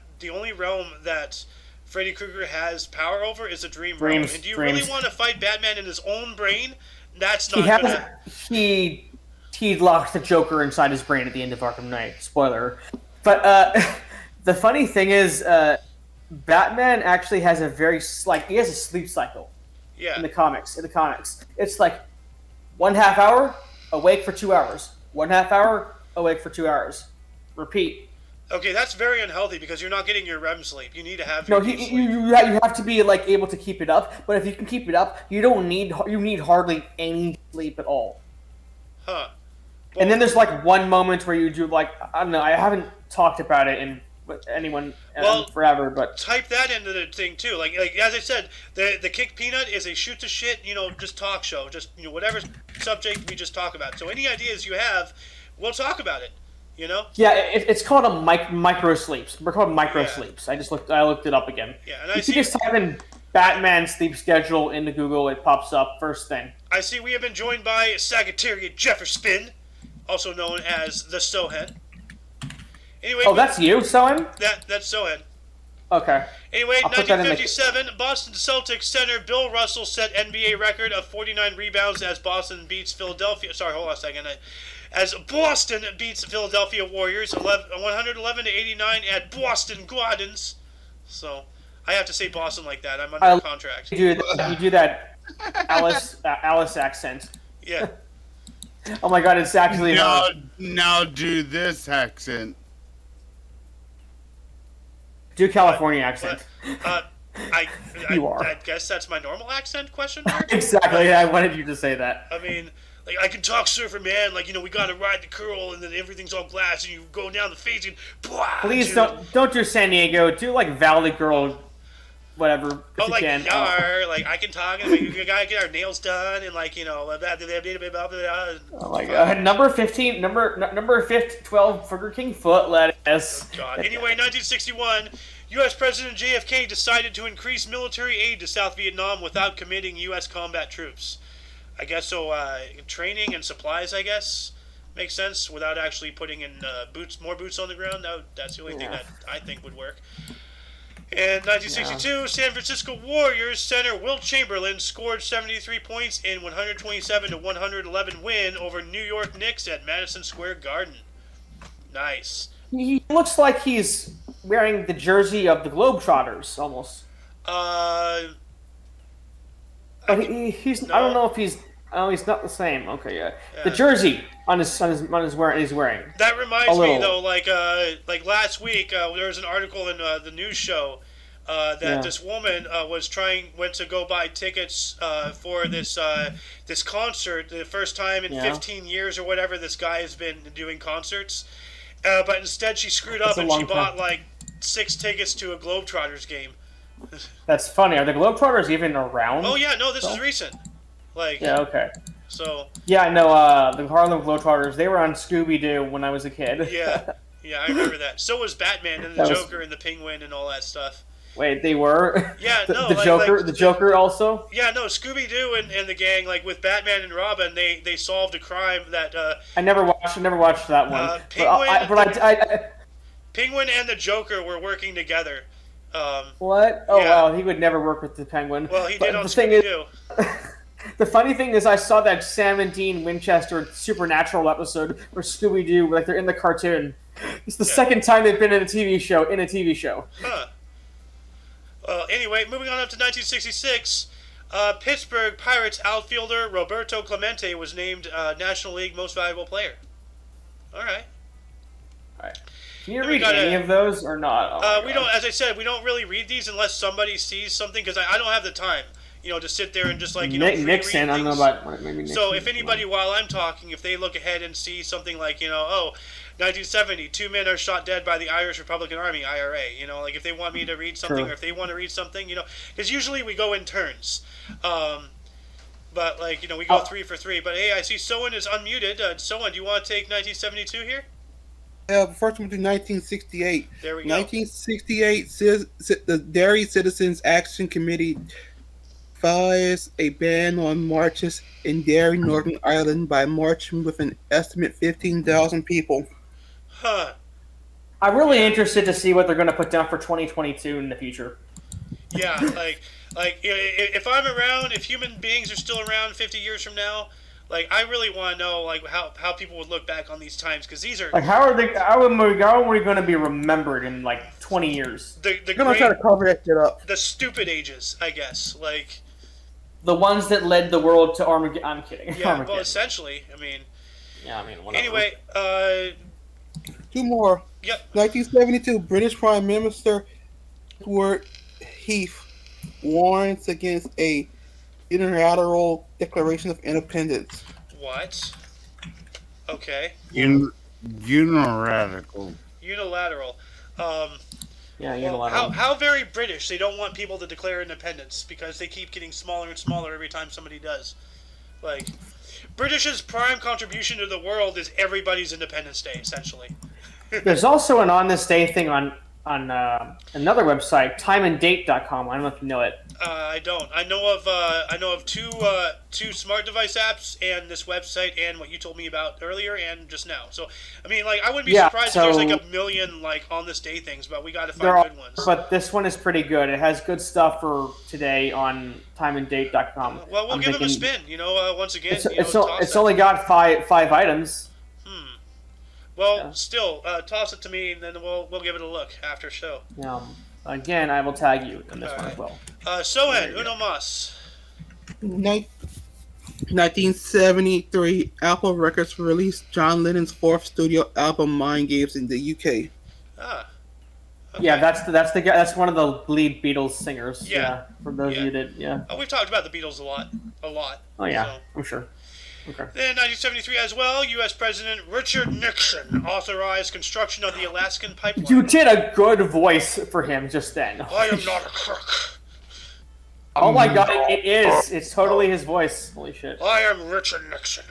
[SPEAKER 1] Freddy Krueger has power over is the dream realm. And do you really want to fight Batman in his own brain? That's not.
[SPEAKER 2] He locked the Joker inside his brain at the end of Arkham Knight. Spoiler. But the funny thing is, Batman actually has he has a sleep cycle.
[SPEAKER 1] Yeah.
[SPEAKER 2] In the comics, it's like 1/2 hour awake for 2 hours, 1/2 hour awake for 2 hours, repeat.
[SPEAKER 1] Okay, that's very unhealthy because you're not getting your REM sleep. You need to have
[SPEAKER 2] your sleep. You have to be able to keep it up. But if you can keep it up, you need hardly any sleep at all.
[SPEAKER 1] Huh.
[SPEAKER 2] Well, and then there's one moment where you do I don't know. I haven't talked about it with anyone forever, but
[SPEAKER 1] type that into the thing too. Like as I said, the Kick Peanut is a shoot the shit, just talk show. Just whatever subject we just talk about. So any ideas you have, we'll talk about it.
[SPEAKER 2] Yeah, it's called a micro sleeps. We're called micro sleeps. I looked it up again.
[SPEAKER 1] Yeah, and
[SPEAKER 2] if you just type in Batman sleep schedule into Google, it pops up first thing.
[SPEAKER 1] I see we have been joined by Sagittarius Jefferson, also known as the Sohen. Anyway,
[SPEAKER 2] that's you, Sohen?
[SPEAKER 1] That's Sohen.
[SPEAKER 2] Okay.
[SPEAKER 1] Anyway, 1957, Boston Celtics center Bill Russell set NBA record of 49 rebounds as Boston beats Philadelphia. Sorry, hold on a second. As Boston beats Philadelphia Warriors 111-89 at Boston Gardens. So, I have to say Boston like that. I'm under contract.
[SPEAKER 2] You do that Alice accent.
[SPEAKER 1] Yeah.
[SPEAKER 2] Oh my god, it's actually
[SPEAKER 3] now do this accent.
[SPEAKER 2] Do California accent.
[SPEAKER 1] I guess that's my normal accent, question mark?
[SPEAKER 2] Exactly, I wanted you to say that.
[SPEAKER 1] I mean, I can talk surfer, man. We gotta ride the curl, and then everything's all glass, and you go down the face, and
[SPEAKER 2] please don't do San Diego. Do Valley Girl, whatever.
[SPEAKER 1] Oh, yar. I can talk, and we gotta get our nails done, and
[SPEAKER 2] Oh my god. Number 15, number 12, Burger King foot lettuce.
[SPEAKER 1] Oh god. Anyway, 1961. U.S. President JFK decided to increase military aid to South Vietnam without committing U.S. combat troops. I guess so. Training and supplies, I guess, makes sense without actually putting in more boots on the ground. That's the only thing that I think would work. In 1962, San Francisco Warriors center Wilt Chamberlain scored 73 points in 127-111 win over New York Knicks at Madison Square Garden. Nice.
[SPEAKER 2] He looks like he's wearing the jersey of the Globetrotters, almost. But he's. No. I don't know if he's. Oh, he's not the same. Okay, yeah. The jersey he's wearing.
[SPEAKER 1] That reminds me though, like last week there was an article in the news show that this woman went to go buy tickets for this concert, the first time in 15 years or whatever this guy has been doing concerts. But instead she screwed up and she bought like 6 tickets to a Globetrotters game.
[SPEAKER 2] That's funny. Are the Globetrotters even around?
[SPEAKER 1] Oh yeah, no, this is recent. Like
[SPEAKER 2] yeah, okay.
[SPEAKER 1] So
[SPEAKER 2] yeah, I know the Harlem Globetrotters. They were on Scooby Doo when I was a kid.
[SPEAKER 1] yeah, I remember that. So was Batman and the Joker and the Penguin and all that stuff.
[SPEAKER 2] Wait, they were?
[SPEAKER 1] Yeah, no,
[SPEAKER 2] the Joker, the Joker also.
[SPEAKER 1] Yeah, no, Scooby Doo and the gang, like with Batman and Robin, they solved a crime that.
[SPEAKER 2] I never watched that one.
[SPEAKER 1] Penguin and the Joker were working together.
[SPEAKER 2] What? Oh yeah. Wow, he would never work with the Penguin.
[SPEAKER 1] Well, he did on Scooby Doo.
[SPEAKER 2] The funny thing is, I saw that Sam and Dean Winchester Supernatural episode where Scooby Doo, like they're in the cartoon. It's the second time they've been in a TV show.
[SPEAKER 1] Huh. Anyway, moving on up to 1966, Pittsburgh Pirates outfielder Roberto Clemente was named National League Most Valuable Player. All right.
[SPEAKER 2] Can you read any of those or not?
[SPEAKER 1] We don't. As I said, we don't really read these unless somebody sees something because I don't have the time. To sit there and just like
[SPEAKER 2] Nixon. I don't know about maybe Nixon.
[SPEAKER 1] So if anybody, while I'm talking, if they look ahead and see something like 1970, 2 men are shot dead by the Irish Republican Army, IRA. Like if they want me to read something, or if they want to read something, because usually we go in turns. But we go 3 for 3. But hey, I see Soen is unmuted. Soen, do you want to take 1972 here?
[SPEAKER 4] Yeah, first we'll do 1968.
[SPEAKER 1] There we go.
[SPEAKER 4] 1968, the Derry Citizens Action Committee files a ban on marches in Derry, Northern Ireland by marching with an estimate 15,000 people.
[SPEAKER 1] Huh.
[SPEAKER 2] I'm really interested to see what they're going to put down for 2022 in the future.
[SPEAKER 1] Yeah, like if I'm around, if human beings are still around 50 years from now, I really want to know how people would look back on these times because these are
[SPEAKER 2] how are we going to be remembered in 20 years?
[SPEAKER 4] They're going to try to cover that shit up.
[SPEAKER 1] The stupid ages, I guess,
[SPEAKER 2] the ones that led the world to Armageddon. I'm kidding.
[SPEAKER 1] Yeah,
[SPEAKER 2] Armageddon.
[SPEAKER 1] well, essentially, I mean.
[SPEAKER 2] Yeah, I mean. Whatever.
[SPEAKER 1] Anyway,
[SPEAKER 4] 2 more.
[SPEAKER 1] Yep.
[SPEAKER 4] 1972, British Prime Minister Edward Heath warns against a unilateral Declaration of Independence.
[SPEAKER 1] What? Okay.
[SPEAKER 3] Unilateral.
[SPEAKER 1] Unilateral.
[SPEAKER 2] Yeah, unilateral.
[SPEAKER 1] How very British. They don't want people to declare independence because they keep getting smaller and smaller every time somebody does. British's prime contribution to the world is everybody's Independence Day, essentially.
[SPEAKER 2] There's also an On This Day thing on another website, timeanddate.com. I don't know if you know it.
[SPEAKER 1] I don't. I know of two smart device apps and this website and what you told me about earlier and just now. So, I mean, I wouldn't be surprised if there's a million On This Day things, but we got to find good ones.
[SPEAKER 2] But this one is pretty good. It has good stuff for today on timeanddate.com.
[SPEAKER 1] Well, we'll give them a spin. Once again,
[SPEAKER 2] it's only got five items.
[SPEAKER 1] Well, still, toss it to me, and then we'll give it a look after show.
[SPEAKER 2] Again, I will tag you in this one as well.
[SPEAKER 1] Soen, uno mas.
[SPEAKER 4] 1973, Apple Records released John Lennon's 4th studio album, Mind Games, in the UK.
[SPEAKER 1] Okay.
[SPEAKER 2] Yeah, that's the guy. That's one of the lead Beatles singers.
[SPEAKER 1] Yeah.
[SPEAKER 2] For those of you that
[SPEAKER 1] We've talked about the Beatles a lot.
[SPEAKER 2] Oh yeah, I'm sure. Okay.
[SPEAKER 1] Then 1973 as well, U.S. President Richard Nixon authorized construction of the Alaskan pipeline.
[SPEAKER 2] You did a good voice for him just then.
[SPEAKER 1] I am not a crook.
[SPEAKER 2] Oh my god, it is. It's totally his voice. Holy shit.
[SPEAKER 1] I am Richard Nixon.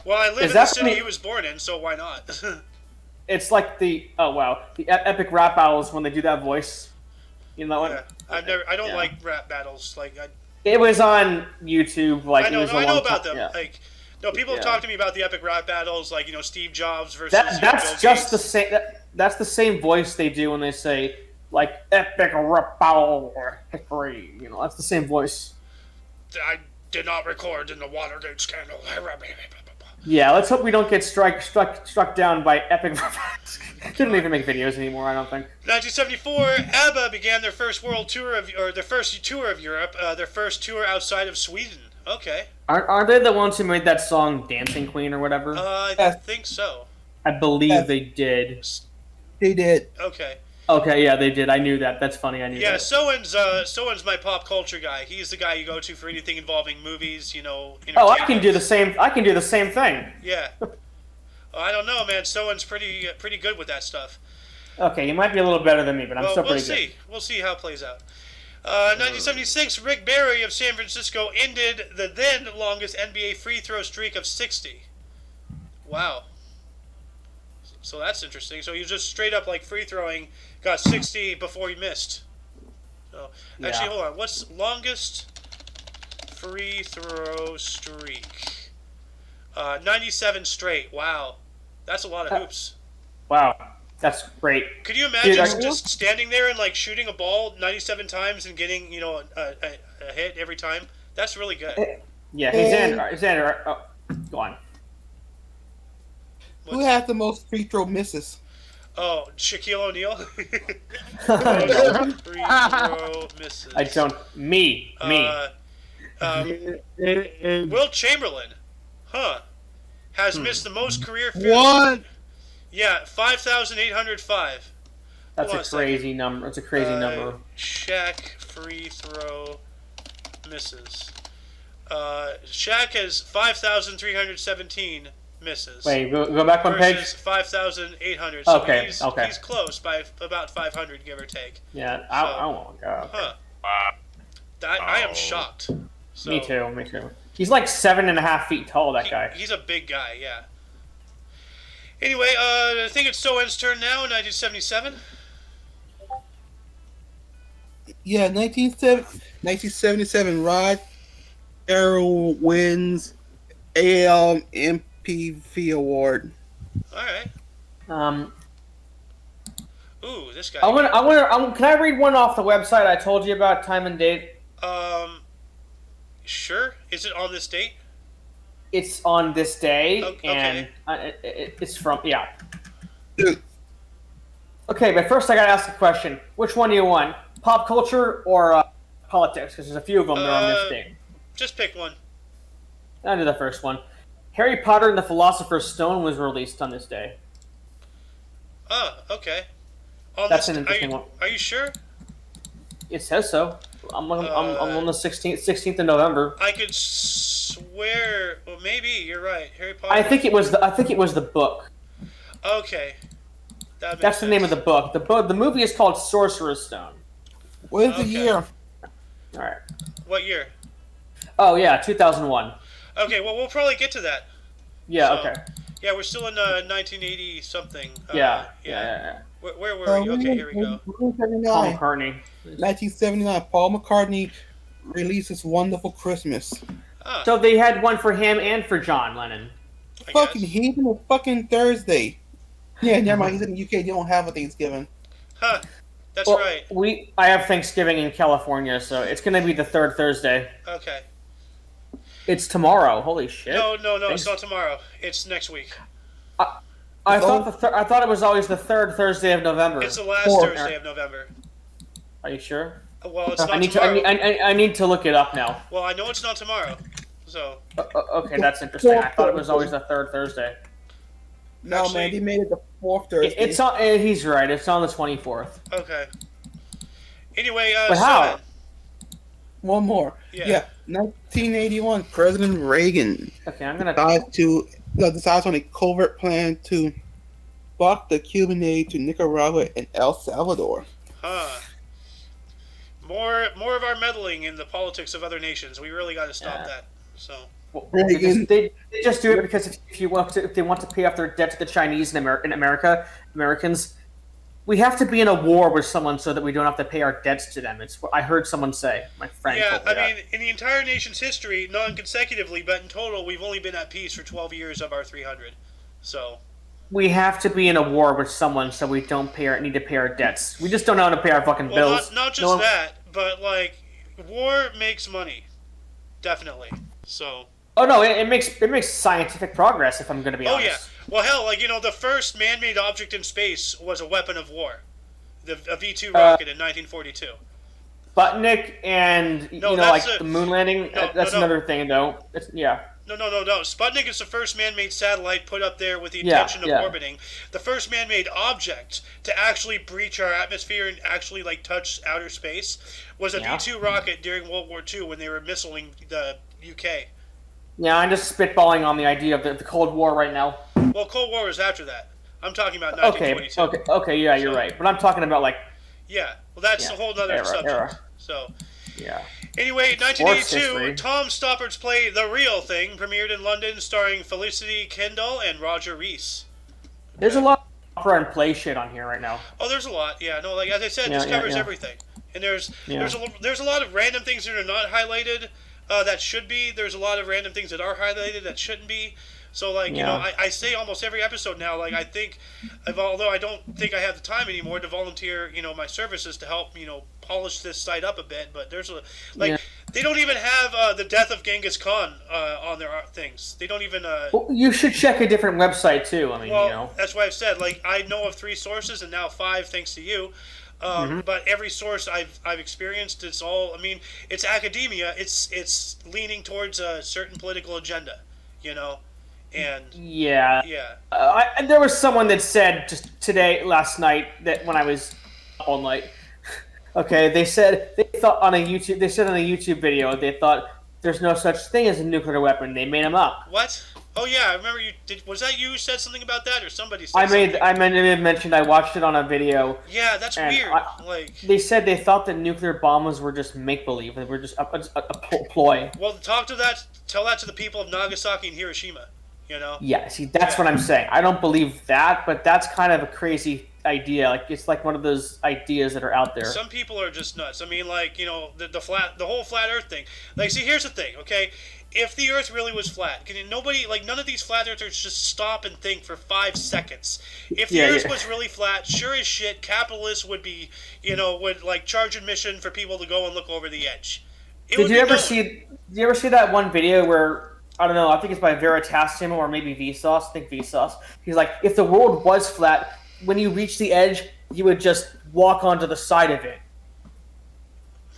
[SPEAKER 1] Well, I live in the city he was born in, so why not?
[SPEAKER 2] It's like the epic rap battles when they do that voice. You know that one?
[SPEAKER 1] I don't like rap battles.
[SPEAKER 2] It was on YouTube.
[SPEAKER 1] I know about them.
[SPEAKER 2] Yeah.
[SPEAKER 1] People have talked to me about the epic rap battles, Steve Jobs versus.
[SPEAKER 2] That's just the same. That's the same voice they do when they say epic rap battle or hickory. That's the same voice.
[SPEAKER 1] I did not record in the Watergate scandal.
[SPEAKER 2] Yeah, let's hope we don't get struck down by epic. Couldn't even make videos anymore, I don't think.
[SPEAKER 1] 1974, ABBA began their first tour of Europe. Their first tour outside of Sweden. Okay.
[SPEAKER 2] Aren't they the ones who made that song "Dancing Queen" or whatever?
[SPEAKER 1] I think so.
[SPEAKER 2] I believe they did.
[SPEAKER 4] They did.
[SPEAKER 1] Okay.
[SPEAKER 2] Okay, yeah, they did. I knew that. That's funny. I knew
[SPEAKER 1] Yeah,
[SPEAKER 2] that.
[SPEAKER 1] Soen's my pop culture guy. He's the guy you go to for anything involving movies,
[SPEAKER 2] Oh, I can do the
[SPEAKER 1] entertainment.
[SPEAKER 2] same. I can do the same thing.
[SPEAKER 1] Yeah. Well, I don't know, man. Soen's pretty good with that stuff.
[SPEAKER 2] Okay, you might be a little better than me, but I'm
[SPEAKER 1] Well,
[SPEAKER 2] still
[SPEAKER 1] we'll
[SPEAKER 2] pretty good.
[SPEAKER 1] see. We'll see how it plays out. 1976, Rick Barry of San Francisco ended the then longest NBA free throw streak of 60. Wow. So that's interesting. So he was just straight up like free throwing, got 60 before he missed. So actually,
[SPEAKER 2] Yeah.
[SPEAKER 1] hold on. What's longest free throw streak? 97 straight. Wow, that's a lot of hoops.
[SPEAKER 2] Wow, that's great.
[SPEAKER 1] Could you imagine
[SPEAKER 2] Dude,
[SPEAKER 1] just standing there and like shooting a ball 97 times and getting a hit every time? That's really good.
[SPEAKER 2] Yeah, hey Xander. Oh, go on.
[SPEAKER 4] Who has the most free throw misses?
[SPEAKER 1] Oh, Shaquille O'Neal. Most free throw misses.
[SPEAKER 2] I don't. Me.
[SPEAKER 1] Will Chamberlain, has missed the most career field.
[SPEAKER 3] What?
[SPEAKER 1] Yeah, 5,805.
[SPEAKER 2] That's
[SPEAKER 1] Hold on
[SPEAKER 2] a
[SPEAKER 1] a second.
[SPEAKER 2] crazy number. It's a crazy number.
[SPEAKER 1] Shaq free throw misses. Shaq has 5,317 misses.
[SPEAKER 2] Wait, go back one page.
[SPEAKER 1] Versus 5,800. So
[SPEAKER 2] Okay,
[SPEAKER 1] he's
[SPEAKER 2] okay.
[SPEAKER 1] close by about 500, give or take.
[SPEAKER 2] Yeah.
[SPEAKER 1] So-
[SPEAKER 2] Oh my god.
[SPEAKER 1] Huh. I am shocked. So,
[SPEAKER 2] Me too. Me too. He's like 7.5 feet tall. That guy.
[SPEAKER 1] He's a big guy, yeah. Anyway, I think it's Soen's turn now in 1977.
[SPEAKER 4] Yeah, 1977, Rod Arrow wins AL MPV award.
[SPEAKER 1] All right. Ooh, this guy.
[SPEAKER 2] Can I read one off the website I told you about, time and date?
[SPEAKER 1] Sure. Is it on this date?
[SPEAKER 2] It's on this day,
[SPEAKER 1] Okay.
[SPEAKER 2] and it's from
[SPEAKER 4] Dude,
[SPEAKER 2] Okay, but first I gotta ask a question. Which one do you want? Pop culture or politics? Because there's a few of them that are on this date.
[SPEAKER 1] Just pick one.
[SPEAKER 2] I'll do the first one. Harry Potter and the Philosopher's Stone was released on this day.
[SPEAKER 1] Oh, okay. On
[SPEAKER 2] That's
[SPEAKER 1] this,
[SPEAKER 2] an interesting one.
[SPEAKER 1] Are you sure?
[SPEAKER 2] It says so. I'm on the 16th of November.
[SPEAKER 1] I could swear. Well, maybe you're right. Harry Potter.
[SPEAKER 2] I think it was the book.
[SPEAKER 1] Okay. That makes
[SPEAKER 2] That's the name of
[SPEAKER 1] sense.
[SPEAKER 2] the book. The movie is called Sorcerer's Stone.
[SPEAKER 4] what is the
[SPEAKER 1] Okay.
[SPEAKER 4] year?
[SPEAKER 2] All right.
[SPEAKER 1] What year?
[SPEAKER 2] Oh yeah, 2001.
[SPEAKER 1] Okay, well, we'll probably get to that.
[SPEAKER 2] Yeah.
[SPEAKER 1] So,
[SPEAKER 2] Okay.
[SPEAKER 1] Yeah, we're still in 1980 something.
[SPEAKER 2] Yeah.
[SPEAKER 1] Where were we? Okay, here we go.
[SPEAKER 2] Paul
[SPEAKER 4] 1979.
[SPEAKER 2] McCartney.
[SPEAKER 4] 1979, Paul McCartney releases Wonderful Christmas.
[SPEAKER 1] Ah,
[SPEAKER 2] So they had one for him and for John Lennon.
[SPEAKER 1] I
[SPEAKER 4] Fucking,
[SPEAKER 1] guess.
[SPEAKER 4] he's in a fucking Thursday. Yeah, never mind, he's in the UK, they don't have a Thanksgiving.
[SPEAKER 1] Huh. That's
[SPEAKER 2] Well,
[SPEAKER 1] right.
[SPEAKER 2] I have Thanksgiving in California, so it's gonna be the third Thursday.
[SPEAKER 1] Okay.
[SPEAKER 2] It's tomorrow. Holy shit!
[SPEAKER 1] No,
[SPEAKER 2] Thanks.
[SPEAKER 1] it's not tomorrow. It's next week.
[SPEAKER 2] I thought it was always the third Thursday of November.
[SPEAKER 1] It's the last
[SPEAKER 4] Four.
[SPEAKER 1] Thursday of November.
[SPEAKER 2] Are you sure?
[SPEAKER 1] Well, it's
[SPEAKER 2] I
[SPEAKER 1] not
[SPEAKER 2] need to.
[SPEAKER 1] tomorrow.
[SPEAKER 2] I need to look it up now.
[SPEAKER 1] Well, I know it's not tomorrow. So,
[SPEAKER 2] Okay, that's interesting. I thought it was always the third Thursday.
[SPEAKER 4] No,
[SPEAKER 1] Actually-
[SPEAKER 4] man, they made it the fourth Thursday.
[SPEAKER 2] It's on. He's right. It's on the 24th.
[SPEAKER 1] okay. Anyway,
[SPEAKER 2] But
[SPEAKER 1] so
[SPEAKER 2] how?
[SPEAKER 1] then-
[SPEAKER 4] One more.
[SPEAKER 1] Yeah.
[SPEAKER 4] Yeah, 1981, President Reagan
[SPEAKER 2] Okay, I'm gonna.
[SPEAKER 4] decides on a covert plan to block the Cuban aid to Nicaragua and El Salvador.
[SPEAKER 1] Huh. More of our meddling in the politics of other nations. We really got to stop
[SPEAKER 2] Yeah.
[SPEAKER 1] that. So,
[SPEAKER 4] Reagan.
[SPEAKER 2] They just do it because if they want to pay off their debt to the Chinese and Americans, we have to be in a war with someone so that we don't have to pay our debts to them. It's what I heard someone say. My friend.
[SPEAKER 1] yeah,
[SPEAKER 2] told me
[SPEAKER 1] I
[SPEAKER 2] that.
[SPEAKER 1] mean, in the entire nation's history, non-consecutively, but in total, we've only been at peace for 12 years of our 300. So,
[SPEAKER 2] We have to be in a war with someone so we don't need to pay our debts. We just don't know how to pay our fucking
[SPEAKER 1] well,
[SPEAKER 2] bills.
[SPEAKER 1] not just
[SPEAKER 2] No one-
[SPEAKER 1] that, but like, war makes money, definitely. So,
[SPEAKER 2] Oh no, it makes scientific progress. If I'm going to be
[SPEAKER 1] oh
[SPEAKER 2] honest.
[SPEAKER 1] yeah. Well, hell, like the first man-made object in space was a weapon of war, a V2 rocket in 1942.
[SPEAKER 2] Sputnik and
[SPEAKER 1] No,
[SPEAKER 2] like
[SPEAKER 1] that's
[SPEAKER 2] the moon landing.
[SPEAKER 1] no,
[SPEAKER 2] That's
[SPEAKER 1] no.
[SPEAKER 2] another thing though. No,
[SPEAKER 1] No. Sputnik is the first man-made satellite put up there with the intention of orbiting. The first man-made object to actually breach our atmosphere and actually touch outer space was a V-2 rocket during World War II when they were missiling the UK.
[SPEAKER 2] Yeah, I'm just spitballing on the idea of the Cold War right now.
[SPEAKER 1] Well, Cold War was after that. I'm talking about 1922.
[SPEAKER 2] Okay, yeah, you're right. But I'm talking about
[SPEAKER 1] Yeah, well, that's a whole other subject.
[SPEAKER 2] Era.
[SPEAKER 1] So.
[SPEAKER 2] Yeah.
[SPEAKER 1] Anyway, 1982, Tom Stoppard's play The Real Thing premiered in London, starring Felicity Kendall and Roger Rees.
[SPEAKER 2] There's a lot of opera and play shit on here right now.
[SPEAKER 1] Oh, there's a lot. Yeah, no, as I said, this covers everything. And there's a lot of random things that are not highlighted that should be. There's a lot of random things that are highlighted that shouldn't be. So, I say almost every episode now, I think, although I don't think I have the time anymore to volunteer, my services to help, polish this site up a bit. But there's they don't even have the death of Genghis Khan on their things. They don't even.
[SPEAKER 2] Well, you should check a different website too. I mean,
[SPEAKER 1] that's why I've said I know of 3 sources and now 5 thanks to you. But every source I've experienced, it's all. I mean, it's academia. It's leaning towards a certain political agenda, And
[SPEAKER 2] there was someone that said just last night, that when I was up all night. Okay, they thought on a YouTube video, they thought there's no such thing as a nuclear weapon. They made them up.
[SPEAKER 1] What? Oh yeah, I remember you did. Was that you who said something about that, or somebody said something?
[SPEAKER 2] I mentioned I watched it on a video.
[SPEAKER 1] Yeah, that's weird.
[SPEAKER 2] They said they thought that nuclear bombs were just make believe. They were just a ploy.
[SPEAKER 1] Well, tell that to the people of Nagasaki and Hiroshima.
[SPEAKER 2] Yeah, see, that's what I'm saying. I don't believe that, but that's kind of a crazy idea. It's like one of those ideas that are out there.
[SPEAKER 1] Some people are just nuts. I mean, the whole flat Earth thing. See, here's the thing, okay? If the Earth really was flat, none of these flat earthers just stop and think for 5 seconds. If the Earth was really flat, sure as shit, capitalists would be, would charge admission for people to go and look over the edge.
[SPEAKER 2] Did you ever see that one video where, I don't know, I think it's by Veritasium or maybe Vsauce. I think Vsauce. He's like, if the world was flat, when you reach the edge, you would just walk onto the side of it.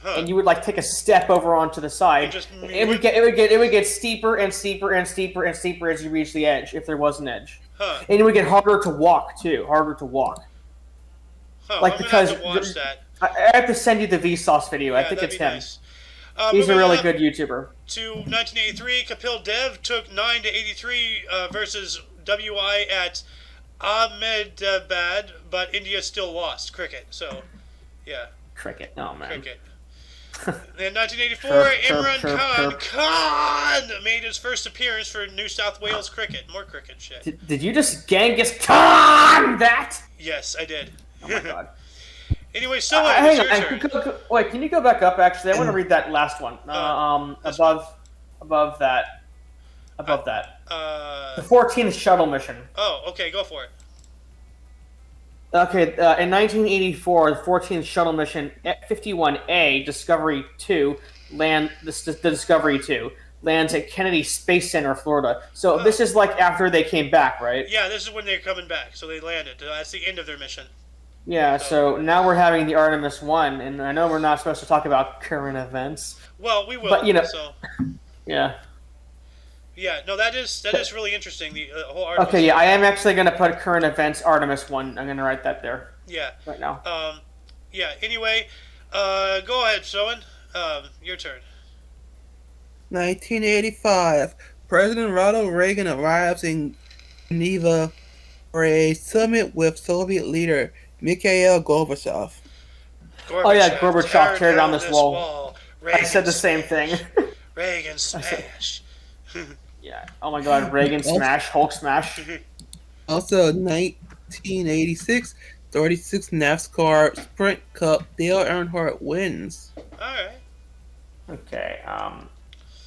[SPEAKER 2] Huh. And you would take a step over onto the side. It would get steeper and steeper and steeper and steeper as you reach the edge, if there was an edge.
[SPEAKER 1] Huh.
[SPEAKER 2] And it would get harder to walk too. Harder to walk.
[SPEAKER 1] Huh, I'm
[SPEAKER 2] because
[SPEAKER 1] gonna have to watch that.
[SPEAKER 2] I have to send you the Vsauce video. I think it's him.
[SPEAKER 1] Nice.
[SPEAKER 2] He's a really good YouTuber.
[SPEAKER 1] To 1983, Kapil Dev took 9-83 versus WI at Ahmedabad, but India still lost. Cricket. So, yeah.
[SPEAKER 2] Cricket. Oh man.
[SPEAKER 1] Cricket. In 1984, Imran Khan made his first appearance for New South Wales cricket. More cricket shit.
[SPEAKER 2] Did you just Genghis Khan that?
[SPEAKER 1] Yes, I did.
[SPEAKER 2] Oh my god.
[SPEAKER 1] Anyway, so
[SPEAKER 2] hang on. Wait, can you go back up? Actually, I want to read that last one. Above that. The 14th shuttle mission.
[SPEAKER 1] Oh, okay, go for it.
[SPEAKER 2] Okay, in 1984, the 14th shuttle mission 51A Discovery 2 the Discovery 2 lands at Kennedy Space Center, Florida. So this is after they came back, right?
[SPEAKER 1] Yeah, this is when they're coming back. So they landed. That's the end of their mission.
[SPEAKER 2] Yeah, so now we're having the Artemis 1, and I know we're not supposed to talk about current events.
[SPEAKER 1] Well, we will.
[SPEAKER 2] But,
[SPEAKER 1] yeah. Yeah, no, that is really interesting. The whole Artemis.
[SPEAKER 2] Okay, yeah, I am actually going to put current events Artemis 1. I'm going to write that there.
[SPEAKER 1] Yeah.
[SPEAKER 2] Right now.
[SPEAKER 1] Yeah. Anyway, go ahead, Soen. Your turn.
[SPEAKER 4] 1985. President Ronald Reagan arrives in Geneva for a summit with Soviet leader Mikhail Gorbachev.
[SPEAKER 2] Oh yeah, Gorbachev tear down this wall. I said the same thing.
[SPEAKER 1] Reagan smash.
[SPEAKER 2] Yeah. Oh my God, Reagan smash, Hulk smash.
[SPEAKER 4] Also, 1986, 36 NASCAR Sprint Cup. Dale Earnhardt wins.
[SPEAKER 1] All right.
[SPEAKER 2] Okay.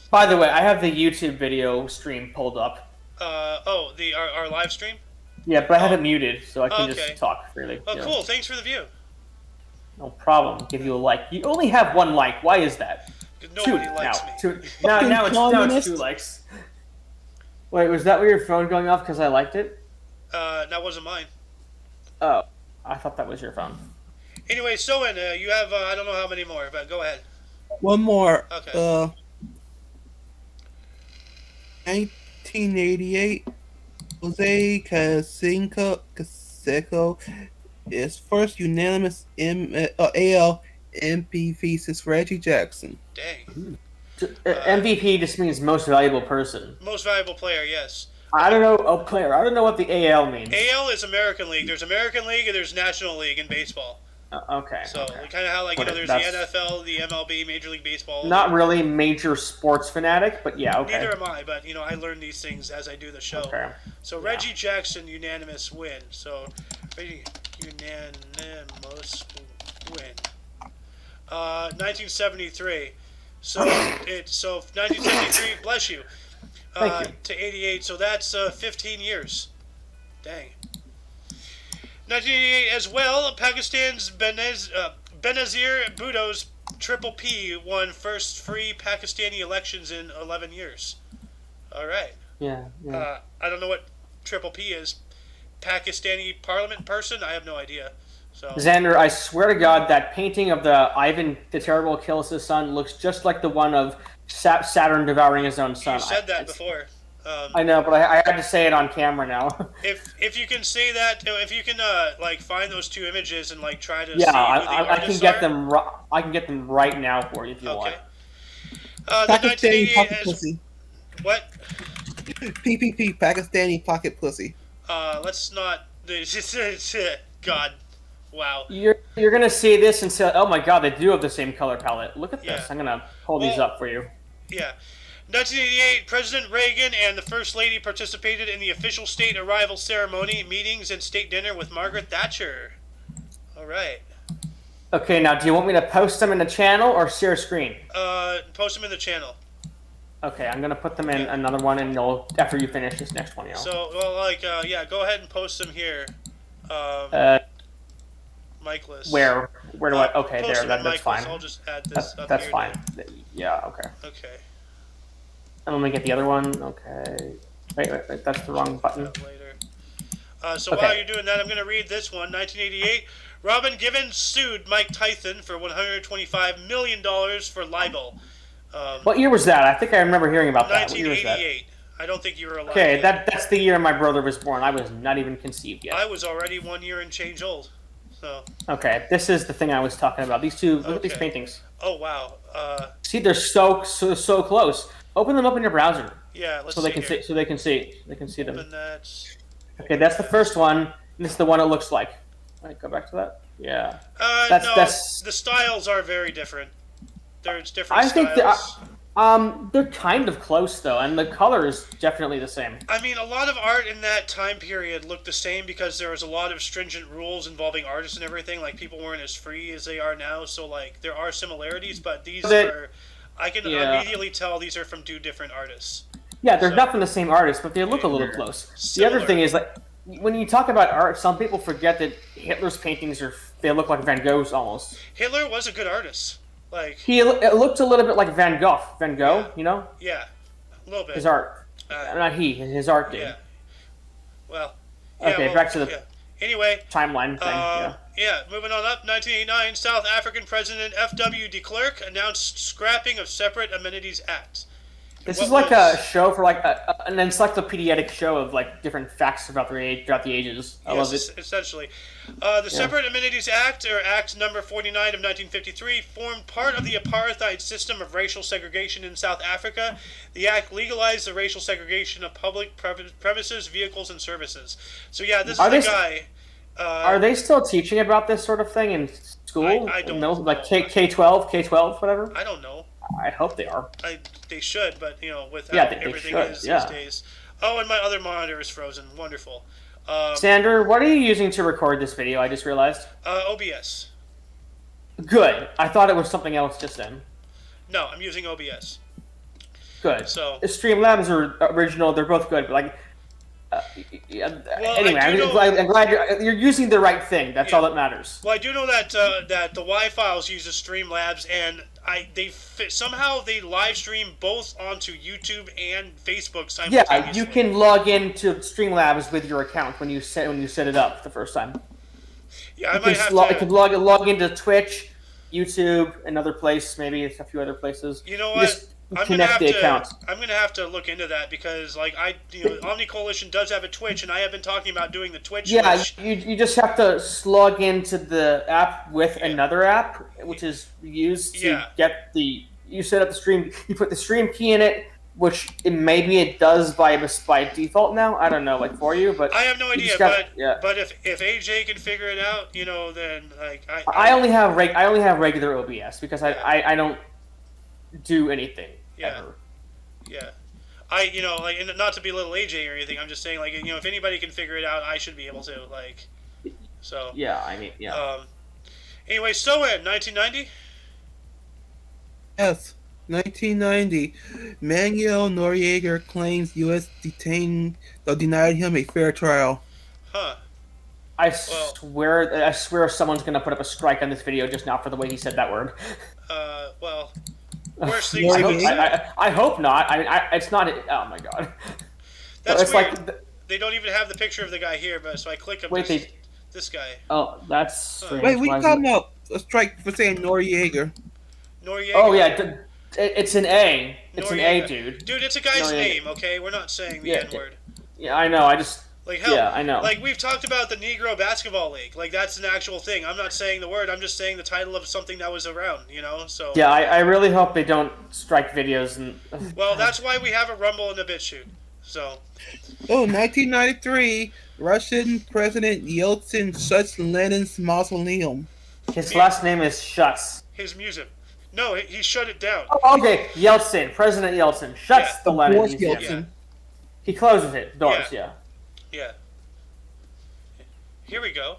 [SPEAKER 2] By the way, I have the YouTube video stream pulled up.
[SPEAKER 1] Our live stream.
[SPEAKER 2] Yeah, but I have it muted, so I can just talk freely.
[SPEAKER 1] Oh, cool. Thanks for the view.
[SPEAKER 2] No problem. Give you a like. You only have 1 like. Why is that?
[SPEAKER 1] Because nobody likes me.
[SPEAKER 2] Now it's 2 likes. Wait, was that where your phone going off because I liked it?
[SPEAKER 1] That wasn't mine.
[SPEAKER 2] Oh, I thought that was your phone.
[SPEAKER 1] Anyway, Soen, you have I don't know how many more, but go ahead.
[SPEAKER 4] One more.
[SPEAKER 1] Okay.
[SPEAKER 4] 1988, Jose Canseco is first unanimous AL MVP since Reggie Jackson.
[SPEAKER 1] Dang.
[SPEAKER 2] MVP just means most valuable person.
[SPEAKER 1] Most valuable player, yes.
[SPEAKER 2] I don't know. Oh, player. I don't know what the AL means.
[SPEAKER 1] AL is American League. There's American League and there's National League in baseball.
[SPEAKER 2] Okay.
[SPEAKER 1] So
[SPEAKER 2] okay.
[SPEAKER 1] kind of how like there's the NFL, the MLB, Major League Baseball.
[SPEAKER 2] Not really major sports fanatic, but yeah, okay.
[SPEAKER 1] Neither am I, but I learn these things as I do the show.
[SPEAKER 2] Okay.
[SPEAKER 1] So Reggie Jackson unanimous win. So Reggie unanimous win. 1973. So 1973. Bless you.
[SPEAKER 2] Thank you.
[SPEAKER 1] To 88. So that's 15 years. Dang. 1988 as well, Pakistan's Benazir Bhutto's Triple P won first free Pakistani elections in 11 years. All right.
[SPEAKER 2] Yeah.
[SPEAKER 1] I don't know what Triple P is. Pakistani parliament person? I have no idea. So
[SPEAKER 2] Xander, I swear to God, that painting of the Ivan the Terrible kills his son looks just like the one of Saturn devouring his own son.
[SPEAKER 1] You said that before.
[SPEAKER 2] I know, but I had to say it on camera now.
[SPEAKER 1] If you can say that, if you can like find those two images and like try to see who the
[SPEAKER 2] I can get
[SPEAKER 1] are.
[SPEAKER 2] them. I can get them right now for you if you want.
[SPEAKER 1] The
[SPEAKER 4] Pakistani
[SPEAKER 1] 1988
[SPEAKER 4] pocket pussy.
[SPEAKER 1] What?
[SPEAKER 4] PPP, Pakistani pocket pussy.
[SPEAKER 1] Let's not. God, wow.
[SPEAKER 2] You're gonna see this and say, "Oh my God, they do have the same color palette." Look at this.
[SPEAKER 1] Yeah.
[SPEAKER 2] I'm gonna hold these up for you.
[SPEAKER 1] Yeah. 1988, President Reagan and the First Lady participated in the official state arrival ceremony, meetings, and state dinner with Margaret Thatcher. All right.
[SPEAKER 2] Okay, now do you want me to post them in the channel or share screen?
[SPEAKER 1] Post them in the channel.
[SPEAKER 2] Okay, I'm gonna put them in another one, and you'll after you finish this next one,
[SPEAKER 1] So, go ahead and post them here. Mikeless.
[SPEAKER 2] Where do I? Okay,
[SPEAKER 1] post
[SPEAKER 2] there.
[SPEAKER 1] them in
[SPEAKER 2] That's fine.
[SPEAKER 1] I'll just add this up
[SPEAKER 2] That's
[SPEAKER 1] here
[SPEAKER 2] fine.
[SPEAKER 1] now.
[SPEAKER 2] Yeah. Okay.
[SPEAKER 1] Okay.
[SPEAKER 2] And let me get the other one. Okay. Wait. That's the wrong button.
[SPEAKER 1] Later. While you're doing that, I'm going to read this one. 1988, Robin Givens sued Mike Tyson for $125 million for libel.
[SPEAKER 2] What year was that? I think I remember hearing about that.
[SPEAKER 1] 1988. I don't think you were alive.
[SPEAKER 2] Okay, that's the year my brother was born. I was not even conceived yet.
[SPEAKER 1] I was already 1 year and change old. So.
[SPEAKER 2] Okay, this is the thing I was talking about. These two. Look at these paintings.
[SPEAKER 1] Oh wow.
[SPEAKER 2] See, they're so close. Open them up in your browser.
[SPEAKER 1] Yeah, let's
[SPEAKER 2] so they can see. So they can see. They can see them.
[SPEAKER 1] Open that.
[SPEAKER 2] Okay, that's the first one. This is the one it looks like. All right, go back to that. Yeah.
[SPEAKER 1] That's the styles are very different. There's different styles.
[SPEAKER 2] I think they're kind of close though, and the color is definitely the same.
[SPEAKER 1] I mean, a lot of art in that time period looked the same because there was a lot of stringent rules involving artists and everything. Like people weren't as free as they are now, so like there are similarities, but these are. I can immediately tell these are from two different artists.
[SPEAKER 2] Yeah, they're not from the same artist, but they look a little close. Similar. The other thing is that when you talk about art, some people forget that Hitler's paintings they look like Van Gogh's almost.
[SPEAKER 1] Hitler was a good artist. Like
[SPEAKER 2] it looked a little bit like Van Gogh, you know?
[SPEAKER 1] Yeah, a little bit.
[SPEAKER 2] His art, not his art did.
[SPEAKER 1] Yeah. Well.
[SPEAKER 2] Okay, back to the
[SPEAKER 1] anyway
[SPEAKER 2] timeline thing.
[SPEAKER 1] Moving on up. 1989, South African President F.W. de Klerk announced scrapping of Separate Amenities Act.
[SPEAKER 2] This is like a show for like an encyclopedic show of like different facts about throughout the ages. I love it.
[SPEAKER 1] Essentially. The Separate Amenities Act, or Act Number 49 of 1953, formed part of the apartheid system of racial segregation in South Africa. The act legalized the racial segregation of public premises, vehicles, and services. So yeah, this is the guy.
[SPEAKER 2] Are they still teaching about this sort of thing in school?
[SPEAKER 1] I don't know.
[SPEAKER 2] Like K-12, whatever?
[SPEAKER 1] I don't know.
[SPEAKER 2] I hope they are.
[SPEAKER 1] They should, but with how everything is these days. Oh, and my other monitor is frozen. Wonderful.
[SPEAKER 2] Sander, what are you using to record this video? I just realized.
[SPEAKER 1] OBS.
[SPEAKER 2] Good. I thought it was something else just then.
[SPEAKER 1] No, I'm using OBS.
[SPEAKER 2] Good.
[SPEAKER 1] So
[SPEAKER 2] Streamlabs are original. They're both good, but like. Anyway, I'm glad you're using the right thing. That's all that matters.
[SPEAKER 1] Well, I do know that that the Y-Files uses Streamlabs, and somehow they live stream both onto YouTube and Facebook simultaneously.
[SPEAKER 2] Yeah, you can log into Streamlabs with your account when you set it up the first time.
[SPEAKER 1] Yeah,
[SPEAKER 2] you can log into Twitch, YouTube, another place, maybe a few other places.
[SPEAKER 1] You know what?
[SPEAKER 2] connect the accounts.
[SPEAKER 1] I'm gonna have to look into that because, like, Omni Coalition does have a Twitch, and I have been talking about doing the Twitch.
[SPEAKER 2] Yeah,
[SPEAKER 1] which,
[SPEAKER 2] you just have to log into the app with another app, which is used to get the. You set up the stream. You put the stream key in it, which maybe it does by default now. I don't know, like for you, but
[SPEAKER 1] I have no idea. But if AJ can figure it out, then like
[SPEAKER 2] I only have regular OBS because I don't do anything ever.
[SPEAKER 1] Yeah. And not to belittle AJ or anything, I'm just saying, like, if anybody can figure it out, I should be able to, like, so.
[SPEAKER 2] Yeah, I mean, yeah.
[SPEAKER 1] Anyway, so in 1990?
[SPEAKER 4] Yes, 1990. Manuel Noriega claims U.S. denied him a fair trial.
[SPEAKER 1] Huh.
[SPEAKER 2] I swear someone's gonna put up a strike on this video just now for the way he said that word.
[SPEAKER 1] Well, worst things.
[SPEAKER 2] I hope not. I mean, it's not. Oh my god.
[SPEAKER 1] That's weird. Like they don't even have the picture of the guy here, but so I click him. This guy.
[SPEAKER 2] Oh, that's strange.
[SPEAKER 4] Wait, we talking about a strike for saying Noriega.
[SPEAKER 1] Noriega.
[SPEAKER 2] Oh yeah, it's an A. It's an A, dude.
[SPEAKER 1] Dude, it's a guy's name. Okay, we're not saying the N word.
[SPEAKER 2] Yeah, I know. I just.
[SPEAKER 1] Like, hell,
[SPEAKER 2] yeah, I know.
[SPEAKER 1] Like, we've talked about the Negro Basketball League. Like, that's an actual thing. I'm not saying the word. I'm just saying the title of something that was around, so...
[SPEAKER 2] Yeah, I really hope they don't strike videos.
[SPEAKER 1] Well, that's why we have a Rumble and a BitChute, so...
[SPEAKER 4] Oh, 1993, Russian President Yeltsin shuts Lenin's mausoleum.
[SPEAKER 2] His last name is Shuts.
[SPEAKER 1] His music. No, he shut it down.
[SPEAKER 2] Oh, okay, Yeltsin. President Yeltsin shuts the Lenin museum.
[SPEAKER 4] Yeltsin.
[SPEAKER 2] He closes it. Doors, yeah.
[SPEAKER 1] Yeah. Here we go.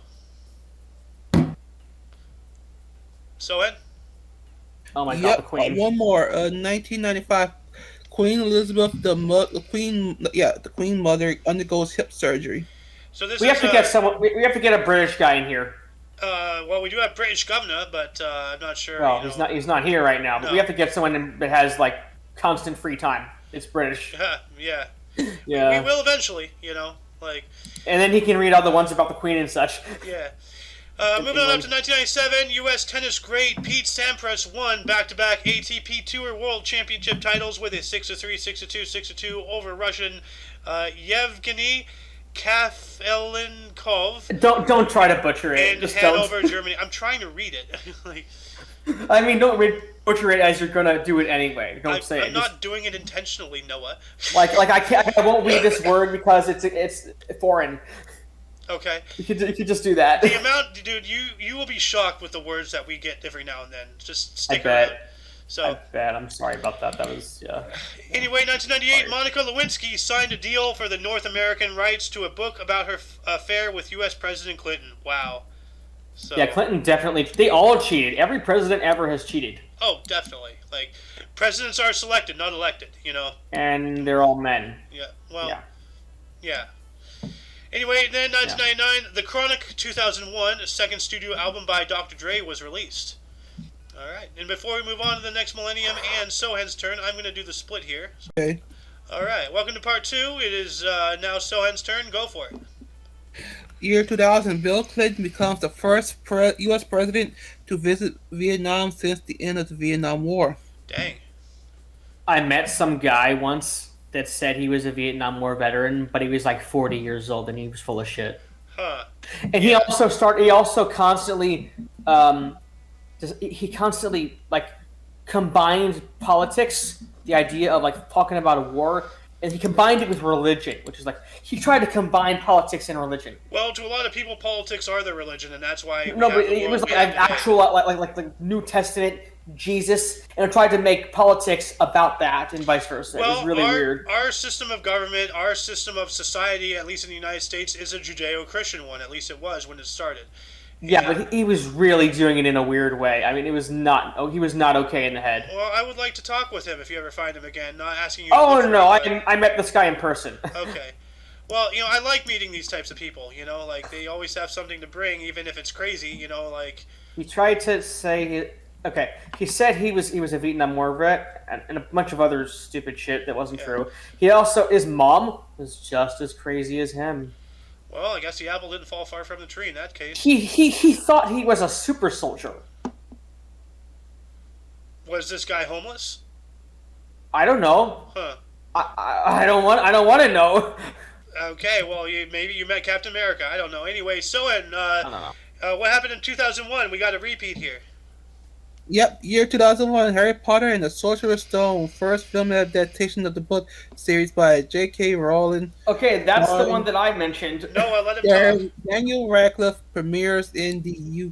[SPEAKER 1] So, Ed?
[SPEAKER 2] Oh my god, the Queen.
[SPEAKER 4] One more. 1995, Queen Elizabeth, the Queen Mother undergoes hip surgery.
[SPEAKER 1] So this
[SPEAKER 2] we have to get someone. We have to get a British guy in here.
[SPEAKER 1] Well, we do have British governor, but I'm not sure.
[SPEAKER 2] Well, he's not here right now. But
[SPEAKER 1] No.
[SPEAKER 2] we have to get someone that has like constant free time. It's British.
[SPEAKER 1] Yeah.
[SPEAKER 2] Yeah.
[SPEAKER 1] We will eventually, like.
[SPEAKER 2] And then he can read all the ones about the Queen and such.
[SPEAKER 1] Yeah. Moving on up to 1997, U.S. tennis great Pete Sampras won back-to-back ATP Tour World Championship titles with his 6-3, 6-2, 6-2 over Russian Yevgeny Kafelnikov.
[SPEAKER 2] Don't try to butcher it.
[SPEAKER 1] In
[SPEAKER 2] Just
[SPEAKER 1] Hanover,
[SPEAKER 2] don't.
[SPEAKER 1] Germany. I'm trying to read it.
[SPEAKER 2] I mean, don't butcher it as you're gonna do it anyway. Don't say it.
[SPEAKER 1] I'm not doing it intentionally, Noah.
[SPEAKER 2] Like I won't read this word because it's foreign.
[SPEAKER 1] Okay.
[SPEAKER 2] You could just do that.
[SPEAKER 1] The amount, dude, you will be shocked with the words that we get every now and then. Just stick
[SPEAKER 2] I
[SPEAKER 1] around.
[SPEAKER 2] bet.
[SPEAKER 1] So,
[SPEAKER 2] I bet. I'm sorry about that. That was
[SPEAKER 1] Anyway, 1998,
[SPEAKER 2] Sorry.
[SPEAKER 1] Monica Lewinsky signed a deal for the North American rights to a book about her affair with U.S. President Clinton. Wow. So,
[SPEAKER 2] Yeah, Clinton definitely. They all cheated. Every president ever has cheated.
[SPEAKER 1] Oh, definitely. Like, presidents are selected, not elected.
[SPEAKER 2] And they're all men.
[SPEAKER 1] Yeah. Well.
[SPEAKER 2] Yeah.
[SPEAKER 1] Anyway, then 1999, The Chronic 2001, a second studio album by Dr. Dre, was released. All right, and before we move on to the next millennium and Sohen's turn, I'm going to do the split here.
[SPEAKER 4] Okay.
[SPEAKER 1] All right, welcome to part 2. It is now Sohen's turn. Go for it.
[SPEAKER 4] Year 2000, Bill Clinton becomes the first U.S. president to visit Vietnam since the end of the Vietnam War.
[SPEAKER 1] Dang.
[SPEAKER 2] I met some guy once that said he was a Vietnam War veteran, but he was like 40 years old and he was full of shit.
[SPEAKER 1] Huh.
[SPEAKER 2] And he also constantly like combined politics, the idea of like talking about a war, and he combined it with religion, which is like he tried to combine politics and religion.
[SPEAKER 1] Well, to a lot of people, politics are their religion, and that's why.
[SPEAKER 2] No, but it was like an actual like the New Testament Jesus, and tried to make politics about that and vice versa. It was really weird.
[SPEAKER 1] Our system of government, our system of society, at least in the United States, is a Judeo-Christian one. At least it was when it started.
[SPEAKER 2] Yeah, but he was really doing it in a weird way. I mean, he was not okay in the head.
[SPEAKER 1] Well, I would like to talk with him if you ever find him again. Not asking you.
[SPEAKER 2] Oh no, I met this guy in person.
[SPEAKER 1] Okay. Well, I like meeting these types of people. Like they always have something to bring, even if it's crazy. Like.
[SPEAKER 2] He tried to say. Okay, he said he was a Vietnam War vet and a bunch of other stupid shit that wasn't true. He also, his mom was just as crazy as him.
[SPEAKER 1] Well, I guess the apple didn't fall far from the tree in that case.
[SPEAKER 2] He thought he was a super soldier.
[SPEAKER 1] Was this guy homeless?
[SPEAKER 2] I don't know.
[SPEAKER 1] Huh.
[SPEAKER 2] I don't want to know.
[SPEAKER 1] Okay, well, maybe you met Captain America. I don't know. Anyway, Soen,
[SPEAKER 2] I don't know.
[SPEAKER 1] what happened in 2001? We got a repeat here.
[SPEAKER 4] Yep, year 2001, Harry Potter and the Sorcerer's Stone, first film adaptation of the book series by J.K. Rowling.
[SPEAKER 2] Okay, that's the one that I mentioned.
[SPEAKER 1] Noah, let him talk.
[SPEAKER 4] Daniel Radcliffe premieres in the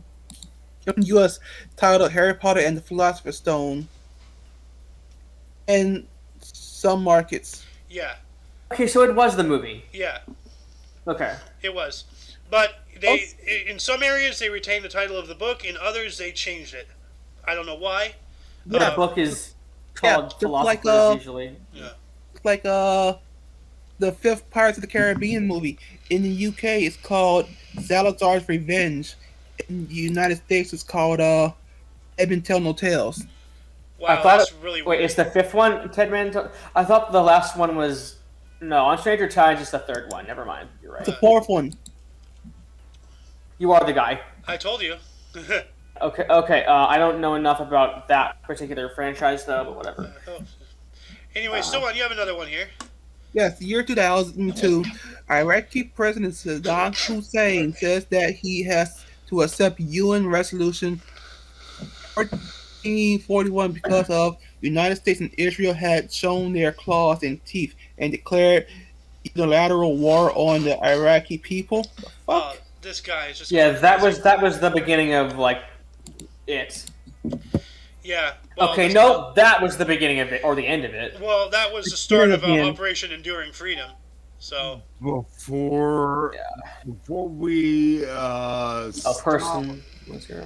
[SPEAKER 4] U.S. titled Harry Potter and the Philosopher's Stone, and some markets.
[SPEAKER 1] Yeah,
[SPEAKER 2] Okay, so it was the movie.
[SPEAKER 1] yeah,
[SPEAKER 2] Okay.
[SPEAKER 1] it was. But in some areas, they retained the title of the book. In others, they changed it. I don't know why.
[SPEAKER 2] That book is called
[SPEAKER 4] just
[SPEAKER 2] Philosophers usually.
[SPEAKER 1] Yeah.
[SPEAKER 4] Like the fifth Pirates of the Caribbean movie. In the UK, it's called Salazar's Revenge. In the United States, it's called Edmund Tell No Tales.
[SPEAKER 1] Wow,
[SPEAKER 2] I thought
[SPEAKER 1] that's really weird.
[SPEAKER 2] wait, it's the fifth one, Ted Man. I thought the last one was on Stranger Tides. It's the third one. Never mind. You're right.
[SPEAKER 4] The fourth one.
[SPEAKER 2] You are the guy.
[SPEAKER 1] I told you.
[SPEAKER 2] Okay. I don't know enough about that particular franchise though, but whatever.
[SPEAKER 1] Anyway, Soen, you have another one here.
[SPEAKER 4] Yes, the year 2002, Iraqi President Saddam Hussein says that he has to accept UN Resolution 1441 because of United States and Israel had shown their claws and teeth and declared unilateral war on the Iraqi people. The fuck?
[SPEAKER 1] This guy is just
[SPEAKER 2] that was the beginning of it.
[SPEAKER 1] Yeah. Well,
[SPEAKER 2] Okay, no, that was the beginning of it or the end of it.
[SPEAKER 1] Well, that was the start of Operation Enduring Freedom. So
[SPEAKER 3] Before we
[SPEAKER 2] A person. What's here?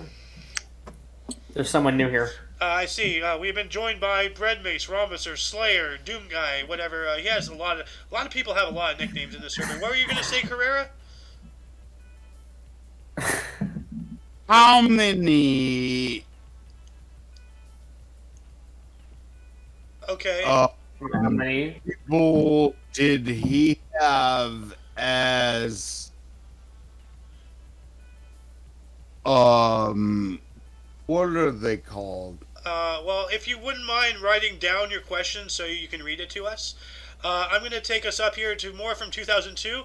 [SPEAKER 2] There's someone new here.
[SPEAKER 1] I see. We've been joined by Breadmace, Rhombus, Slayer, Doom Guy, whatever. He has a lot of people have a lot of nicknames in this server. What were you gonna say, Carrera?
[SPEAKER 3] how many
[SPEAKER 1] Okay.
[SPEAKER 2] How many?
[SPEAKER 3] people did he have as what are they called?
[SPEAKER 1] Well, if you wouldn't mind writing down your question so you can read it to us, I'm going to take us up here to more from 2002.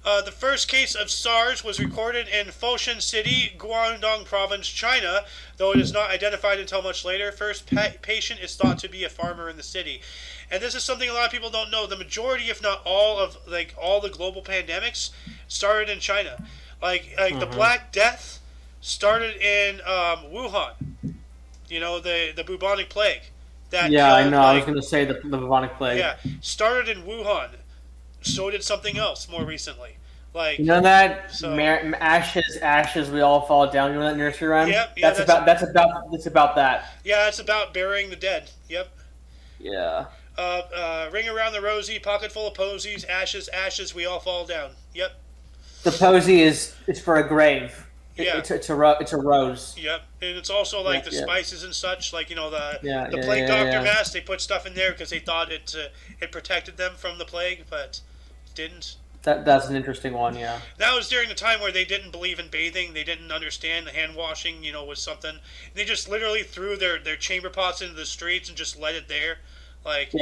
[SPEAKER 1] The first case of SARS was recorded in Foshan City, Guangdong Province, China, though it is not identified until much later. First patient is thought to be a farmer in the city. And this is something a lot of people don't know. The majority, if not all of all the global pandemics started in China. The Black Death started in Wuhan. You know, the bubonic plague. That
[SPEAKER 2] I know. I was going to say the bubonic plague.
[SPEAKER 1] Yeah, started in Wuhan. So did something else more recently.
[SPEAKER 2] You know that ashes, we all fall down. You know that nursery rhyme?
[SPEAKER 1] Yep.
[SPEAKER 2] Yeah, that's about that.
[SPEAKER 1] Yeah, it's about burying the dead. Yep.
[SPEAKER 2] Yeah.
[SPEAKER 1] Ring around the rosy, pocket full of posies, ashes, ashes, we all fall down. Yep.
[SPEAKER 2] The posy is for a grave.
[SPEAKER 1] Yeah.
[SPEAKER 2] It's a rose.
[SPEAKER 1] Yep, and it's also the spices and such, the plague
[SPEAKER 2] doctor
[SPEAKER 1] mask. They put stuff in there because they thought it protected them from the plague, but it didn't.
[SPEAKER 2] That's an interesting one, yeah.
[SPEAKER 1] That was during the time where they didn't believe in bathing. They didn't understand the hand washing, was something. They just literally threw their chamber pots into the streets and just let it there.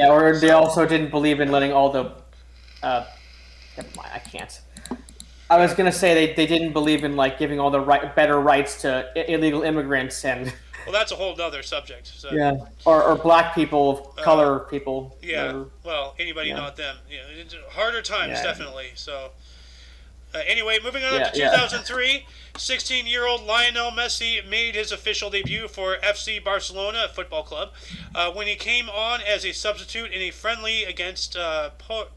[SPEAKER 2] Or they also didn't believe in letting all the. Never mind, I can't. I was gonna say they didn't believe in giving all the better rights to illegal immigrants and.
[SPEAKER 1] Well, that's a whole other subject. So.
[SPEAKER 2] Yeah, or black people, color people.
[SPEAKER 1] Yeah, well, anybody not them. Yeah, harder times definitely. So, anyway, moving on up to 2003, 16-year-old Lionel Messi made his official debut for FC Barcelona Football Club when he came on as a substitute in a friendly against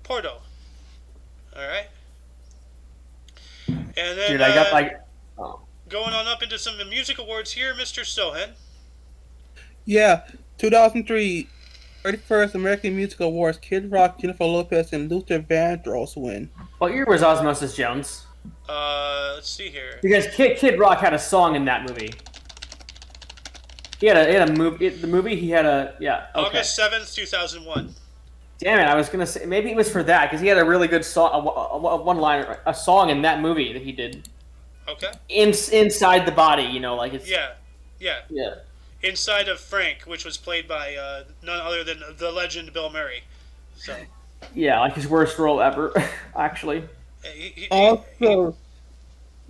[SPEAKER 1] Porto. All right. And then,
[SPEAKER 2] dude, I got
[SPEAKER 1] going on up into some music awards here, Mr. Sohen.
[SPEAKER 4] Yeah, 2003, 31st American Music Awards, Kid Rock, Jennifer Lopez, and Luther Vandross win.
[SPEAKER 2] What year was Osmosis Jones?
[SPEAKER 1] Let's see here.
[SPEAKER 2] Because Kid Rock had a song in that movie. He had a movie. The movie he had a
[SPEAKER 1] August 7th, 2001.
[SPEAKER 2] Damn it! I was gonna say maybe it was for that because he had a really good song, a song in that movie that he did.
[SPEAKER 1] Okay.
[SPEAKER 2] Inside the body, it's.
[SPEAKER 1] Yeah. inside of Frank, which was played by none other than the legend Bill Murray. So
[SPEAKER 2] Yeah, like his worst role ever, actually.
[SPEAKER 4] Also,